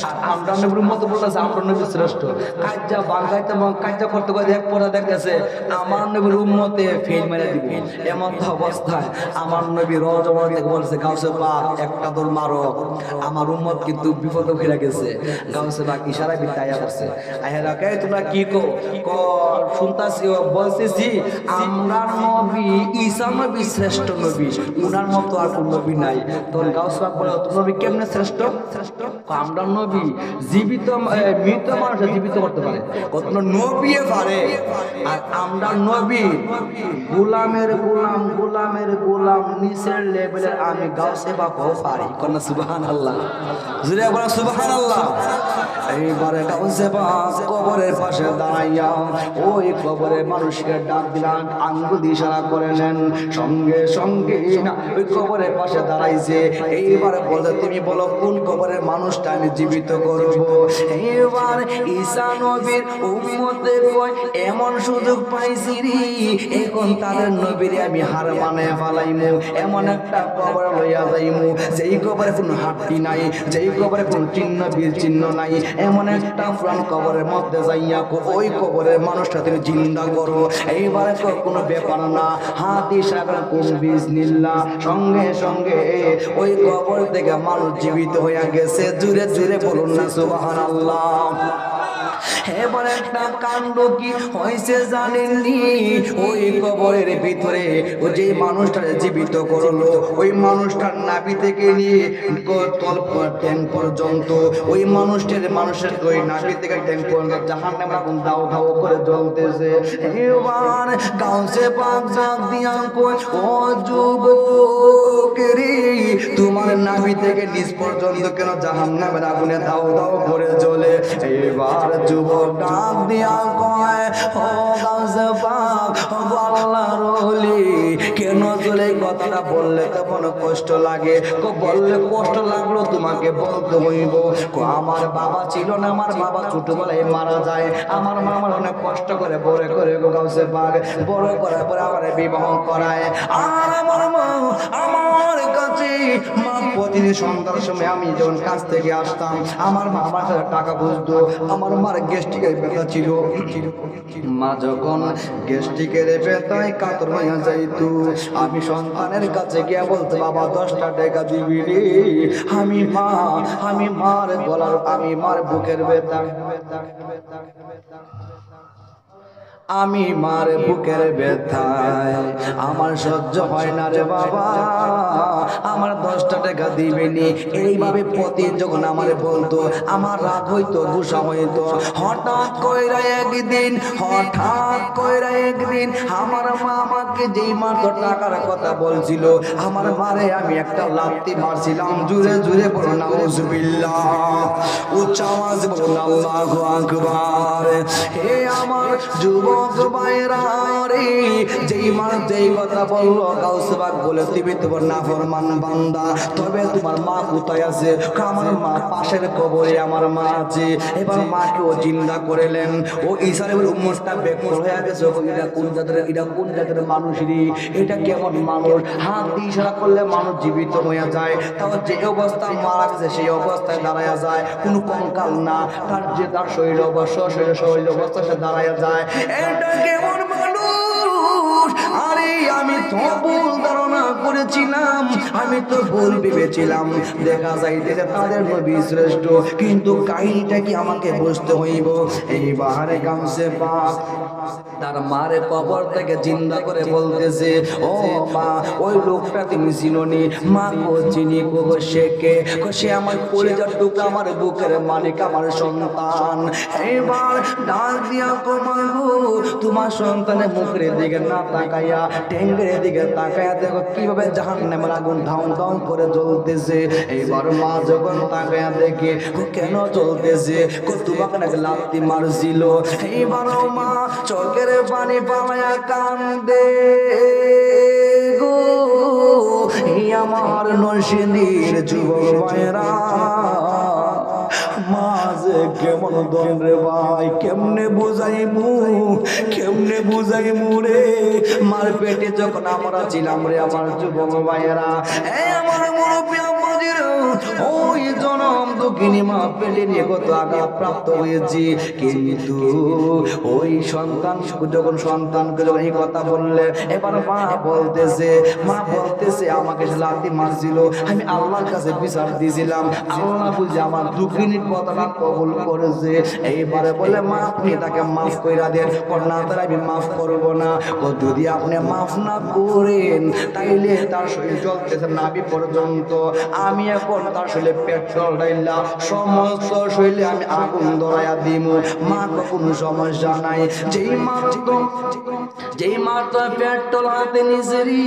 আর আমরা নবীর উম্মত বলতেছে আমরা নবী শ্রেষ্ঠ। কাজ্জা বাঙ্গাইতে কাজ্জা করতে করে এক পরে দেখতেছে আমার নবীর উম্মতে ফেল মেরে দিব। এমন অবস্থায় আমার নবী রজমান থেকে বলছে গাউসে পাক একটা দৌড় মারো, আমার উম্মত কিন্তু বিপদ ঘিরে গেছে। গাউসে পাক ইশারা বিদ্যা আয়া করছে, আহেরা কে তোমরা কি কো শুনতাছি বলতেছি আমরা নবী ঈসা নবী শ্রেষ্ঠ নবী, উনার মতো আর কোন নবী নাই। তখন গাউসে পাক বলে তোমরা নবী কেমনে শ্রেষ্ঠ? আমরা নবী জীবিত মৃত মানুষ জীবিত করতে পারে, কত নবী পারে, আর আমরা নবী গোলামের গোলাম গোলামের গোলাম নিচের লেভেলের আমি গাউসে পাকও পারি। কোন সুবহানাল্লাহ, জুড়ে বলা সুবহানাল্লাহ। এইবারে গাউসে পাক কবরের পাশে দাঁড়াইয়া ওই কবরের মানুষকে ডাক দিলেন, আঙ্গুল ইশারা করলেন, সঙ্গে সঙ্গে না ওই কবরের পাশে দাঁড়াইছে। এইবারে বলে তুমি বলো কোন কবরের মানুষটা আমি জীবিত করব। এইবার ঈসা নবীর উম্মতে কয় এমন সুযোগ পাইছি রে, এখন তাদের নবীরে আমি হার বানায় ফেলাইমু, এমন একটা কবর লইয়া যাইমু যেই কবরে কোনো হাড্ডি নাই, যেই কবরে কোনো চিহ্ন বীর চিহ্ন নাই, এমন একটা পুরান কবরের মধ্যে যাইয়া ওই কবরের মানুষটা তুমি জিন্দা করো। এইবারে তো কোনো ব্যাপার না, হাত ইশারা কোন বিসমিল্লাহ, সঙ্গে সঙ্গে ওই কবর থেকে মানুষ জীবিত হইয়া গেছে। জুড়ে জুড়ে বলুন না সুবহানাল্লাহ। এবার একটা কাণ্ড কি হয়েছে জানেননি? ওই কবরের ভিতরে ও যে মানুষটারে জীবিত করলো ওই মানুষটার নাভি থেকে নিয়ে ট্যাং পর্যন্ত ওই মানুষের ওই নাভি থেকে ট্যাং পর্যন্ত জাহান্নামের আগুন দাও দাও করে জ্বলতেছে। এবার গাউসে পাক ডাক দিয়া কই ও যুবকেরি তোমার নাভি থেকে নিচ পর্যন্ত কেন জাহান্নামের আগুনে দাও দাও করে জ্বলে? এবার যুবক ডাক দিয়া কয় ও গাউসে পাক ও আল্লাহর ওলি কেন জ্বলে? কথাটা বললে তখন কষ্ট লাগে। বললে কষ্ট লাগলো তোমাকে বলতে হইব। আমার বাবা ছিল না, আমার বাবা ছোটবেলায় মারা যায়, আমার মা আমার অনেক কষ্ট করে বড় করে গাউসে পাক বড় করার পরে আমার বিবাহ করায়। আর আমার মা আমার কাছে মা প্রতিদিন সন্ধ্যার সময় আমি যখন কাছ থেকে আসতাম আমার মা আমার কাছে টাকা বুঝতো। আমার মার গ্যাস্ট্রিকের ব্যথা ছিল, মা যখন গ্যাস্ট্রিকের ব্যথায় কাতর হইয়া যাইতো আমি সন্তানের কাছে গিয়ে বলতো বাবা 10টা টাকা দিবি রে। আমি মার গলার আমি মার বুকের ব্যথা আমি মার বুকের ব্যথায় আমার সহ্য হয় না রে বাবা, আমার 10টা টাকা দিবেনি। এইভাবে প্রতি যখন আমার বলতো আমার রাগ হইতো গুসা হইতো। হঠাৎ কইরা একদিন আমার মা আমাকে যেই মাত্র টাকার কথা বলছিল আমার মারে আমি একটা লাথি মারছিলাম। জুড়ে জুড়ে বলুন নাউজুবিল্লাহ, উচ্চ আওয়াজে বলুন আল্লাহু আকবার। হে আমার যুবক যুবক ভাইরা রে, যেই মানুষ যেই কথা বললো গাউসে পাক বলে তুমি তোমার নাফরমান বান্দা, তবে তোমার মা কোথায় আছে? আমার মা পাশের কবরে আমার মা আছে। এবার মাকেও জিন্দা করেলেন। ও ইসরায়েলের উম্মতটা বেকল হয়ে গেছে, এটা কোন জাতের মানুষ রে, এটা কেমন মানুষ? হাত দিয়ে ইশারা করলে মানুষ জীবিত হয়ে যায়, তাও যে অবস্থায় মারা গেছে সেই অবস্থায় দাঁড়ায়া যায়, কোনো কঙ্কাল না, তার শরীর অবস্থা সে দাঁড়ায়া যায়। এটা কেমন মানুষ? আরে আমি তো ভুল ধারণা করেছিলাম, আমি তো ভুল ভেবেছিলাম। দেখা যাইতেছে তাদের নবী শ্রেষ্ঠ, কিন্তু কাহিনীটা কি আমাকে বুঝতে হইব। এইবারে গামছে পাক তার মারে কবর থেকে জিন্দা করে বলতেছে, ও মা, ওই লোকটা তুমি চিনোনি? মা কো চিনি গো, সে কে? সে আমার কলিজার টুকরা, আমার বুকের মালিক, আমার সন্তান। এবার ডাক দিয়া তোমার তোমার সন্তানের মুখের দিকে না তাকাইয়া টেঙ্গের দিকে তাকাইয়া দেখো কিভাবে জাহান্নামের আগুন ধাউন ধাউন করে জ্বলতেছে। এইবার মা যখন তাকাইয়া দেখে কেন জ্বলতেছে, তোমাকে নাকি লাথি মারছিল। এইবার মা চোখের পানি পাওয়া কান্দে গো, আমার নরসিংদীর যুবক ভাইরা। মাঝে কেমন দন্ডে ভাই, কেমনে বুঝাইমু রে। মার পেটে যখন আমরা ছিলাম রে আমার যুবক ভাইয়েরা, আমার মুরব্বী আমাদের ওই জনম দুঃখিনী মা পেটে নিয়ে কত আঘাত প্রাপ্ত হয়েছি, কিন্তু ওই সন্তান যখন সন্তানকে যখন এই কথা বললে, এবার মা বলতেছে আমাকে সে লাথি মারছিল, আমি আল্লাহর কাছে বিচার দিয়েছিলাম, আল্লাহ বুঝে আমার দুঃখিনীর কথাটা কবুল করেছে। এইবারে বলে মা আপনি তাকে মাফ কইরা দেন। না তার আমি মাফ করবো না। যদি আপনি মাফ না করেন তাইলে তার শরীর জ্বলতেছে নাভি পর্যন্ত, আমি এখন তার শরীরে পেট্রোল ঢাইলা সমস্ত শরীরে আমি আগুন ধরাইয়া দিব। মা কোনো সমস্যা নাই। যেই মা তো পেট্রোল হাতে নিজেরই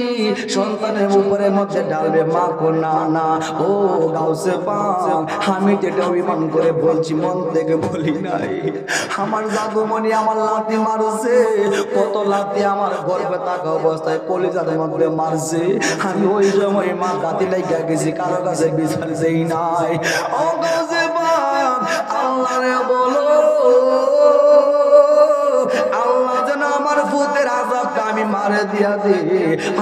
সন্তানের উপরে মধ্যে ঢালবে, মা কো না ও গাউসে পাক, আমি যেটা অভিমান করে বলছি মন থেকে বলি নাই। আমার জাদুমণি আমার লাথি মারছে, কত লাথি আমার গর্ভে থাকা অবস্থায় কলিজার মধ্যে মারছে। আমি ওই সময় মা গাতি লাগিয়া গেছি, কারো কাছে বিচার যেই নাই। ও গাউসে পাক, আল্লাহরে বলো আল্লাহ যেন আমার ভূতের আযাবটা আমি মারে দিয়া দে,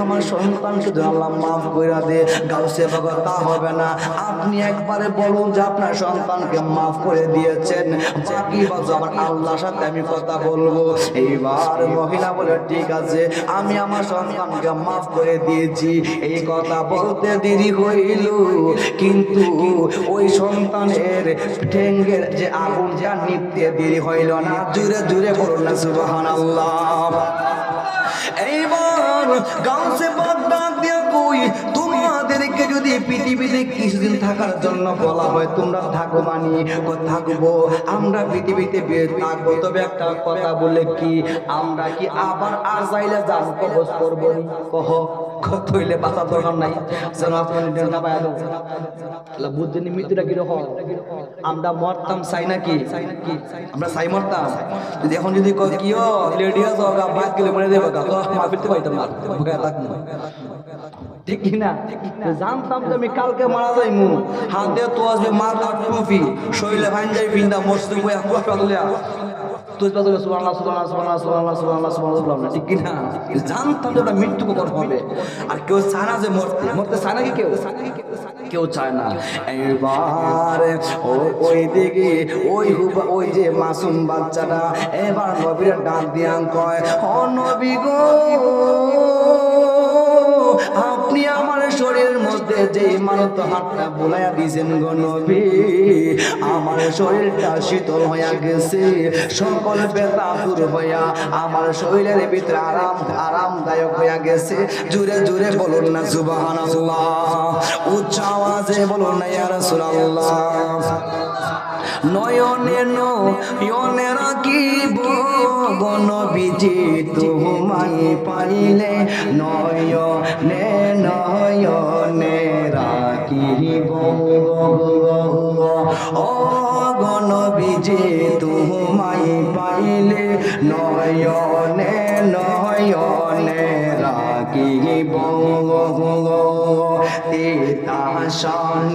আমার সন্তানকে যেন আল্লাহ মাফ কইরা দে। গাউসে পাক তা হবে না, আপনি একবারে বলুন যে আপনার সন্তানকে মাফ করে দিয়েছেন, বাকি বাজু আমার আল্লাহর সাথে আমি কথা বলবো। এইবার মহিলা বলে ঠিক আছে, আমি আমার সন্তানকে মাফ করে দিয়েছি। এই কথা বলতে দেরি হইল, কিন্তু ওই সন্তানের ঠেঙ্গের যে আগুনটা নিভতে দেরি হইল না। জুড়ে জুড়ে বলুন না সুবহানাল্লাহ। এইবার গাউসে পাক ডাক দিয়া কই, তোমাদেরকে যদি পৃথিবীতে কিছুদিন থাকার জন্য বলা হয় তোমরা থাকো, মানি থাকবো, আমরা পৃথিবীতে থাকবো, তবে একটা কথা বলে কি, আমরা কি আবার আজাইলে যান কবজ করবো? কহ কত হইলে বাঁচার দরকার নাই, যেন আপনার না পায় বুঝছেন মৃত্যুটা কিরকম। আমরা মরতাম চাই নাকি? আমরা চাই মরতাম? যদি এখন যদি কিও লেডিয়া যাওয়া বাদ গেলে মরে দেবে মা ফিরতে পাইতাম না, ঠিক কিনা? জানতাম যে আমি কালকে মারা যাইমু, হাতে তো আসবে মার আর টুপি, শরীরে ভাইন যাই বিন্দা মস্তি বইয়া কুয়াশা তুলিয়া ঠিক কিনা? জানতাম যে ওটা মৃত্যু কখন হবে, আর কেউ চায় না যে মরতে চায় নাকি? কেউ চায় না। এবার ওই দিকে ওই যে মাসুম বাচ্চাটা এবার নবীর ডাক দিয়া কয়, ও নবী গো, আপনি আমার শরীরের মধ্যে যে মানত হাতটা বুলাইয়া দিয়েছেন গো নবী, আমার শরীরটা শীতল হইয়া গেছে, সকল ব্যথা দূর হইয়া আমার শরীরের ভিতরে আরামদায়ক হইয়া গেছে। জুড়ে জুড়ে বলুন না সুবহানাল্লাহ, উচ্চ আওয়াজে বলুন না ইয়া রাসূলুল্লাহ। নয়নে রাখিব গো নবীজি তোমায় পাইলে, নয়নে রাখিব ও গো নবীজি নবীজি তোমায় পাইলে নয়নে নয়নে রাখিব তিতাসন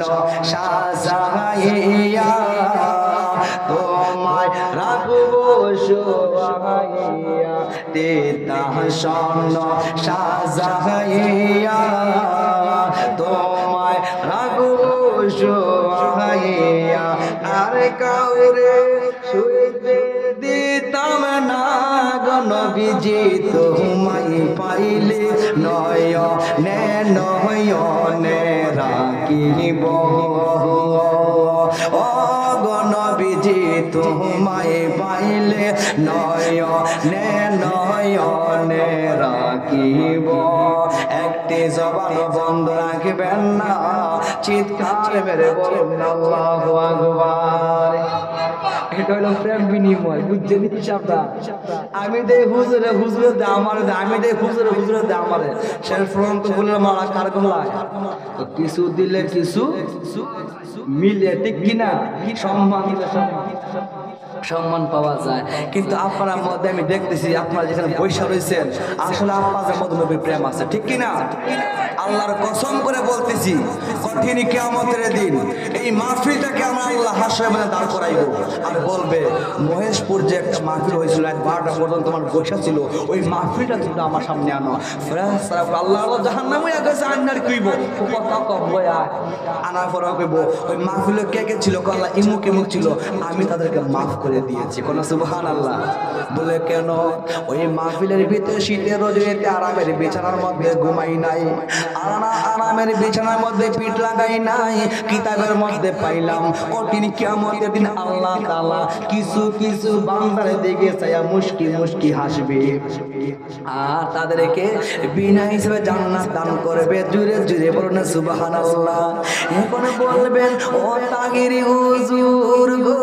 সাজাইয়া তোমায় রাখব শোয়াইয়া তিতাসন সাজাইয়া তোমায় রাখব শোয়াইয়া আর কাউরে শুইতে দিতাম না গো নবীজি তোমায় পাইলে নয়নে নয়নে রাখিব ও গো নবীজি তোমায় পাইলে নয়নে নয়নে রাখিব একটি জবান বন্ধ রাখবেন না চিৎকার মেরে বলুন আল্লাহু আকবার এটা হলো প্রেম বিনিময় বুঝতে দিচ্ছি আপনার আমি দেই হুজুরে হুজুরে দে আমারে দে আমি দেই হুজুরে হুজুরে দে আমারে শের ফ্রন্ট বলে মারা কার গলায় তো কিছু দিলে কিছু মিলে ঠিক কিনা সম্মান দিলে সম্মান পাওয়া যায় কিন্তু আপনার মধ্যে আমি দেখতেছি আপনারা যেখানে বৈশা রয়েছেন আসলে আপনাদের মধ্যে নবীর প্রেম আছে ঠিক কিনা আল্লাহর কসম করে বলতেছি কঠিন কিয়ামতের দিন এই মাহফিলটাকে আমরা আল্লাহ হাসরে মানে দাঁড় করাইব আর বলবে মহেশপুর যে একটা মাহফিল হয়েছিল এক 12টা পর্যন্ত তোমার বৈশা ছিল ওই মাহফিলটা তুমি আমার সামনে আনো আল্লাহ আল্লাহ জাহান্নামে গেছে আন্নার কইব কথা কব আনার পর কইব ওই মাহফিলে কে কে ছিল আল্লাহ ইমুক ইমুক ছিল আমি তাদেরকে মাফ করে দিয়েছি কোন সুবহানাল্লাহ বলে কেন ওই মাহফিলের ভিতরে শীতের রজনীতে আরামের বিছানার মধ্যে ঘুমাই নাই আরামের বিছানার মধ্যে পিঠ লাগাই নাই কিতাবের মধ্যে পাইলাম কঠিন কিয়ামতের দিন আল্লাহ তাআলা কিছু কিছু বান্দার দিকে চাইয়া মুস্কি মুস্কি হাসবে আর তাদেরকে বিনা হিসেবে জান্নাত দান করবে জুরে জুরে বলুন সুবহানাল্লাহ এখন বলবেন ও তাগিরি হুজুর গো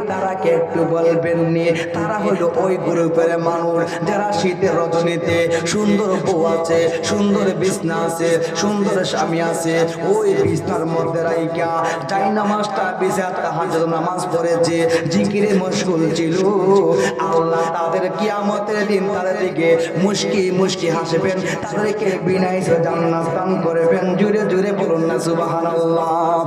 তারাকে একটু বলবেন নি তারা হলো ওই গ্রুপের মানুষ যারা শীতের রজনীতে সুন্দর বউ আছে সুন্দর বিছনা আছে সুন্দর স্বামী আছে ওই বিছনার মধ্যে রাইকা যাই নামাজটা বিছানা তাহাজ্জুদ নামাজ পড়েছে জিকিরে মশগুল ছিল আল্লাহ তাদের কিয়ামতের দিন তাদের দিকে মুস্কি মুস্কি হাসবেন তাদেরকে বিনা হিসেবে জান্নাত দান করবেন জুরে জুরে বলুন না সুবহানাল্লাহ।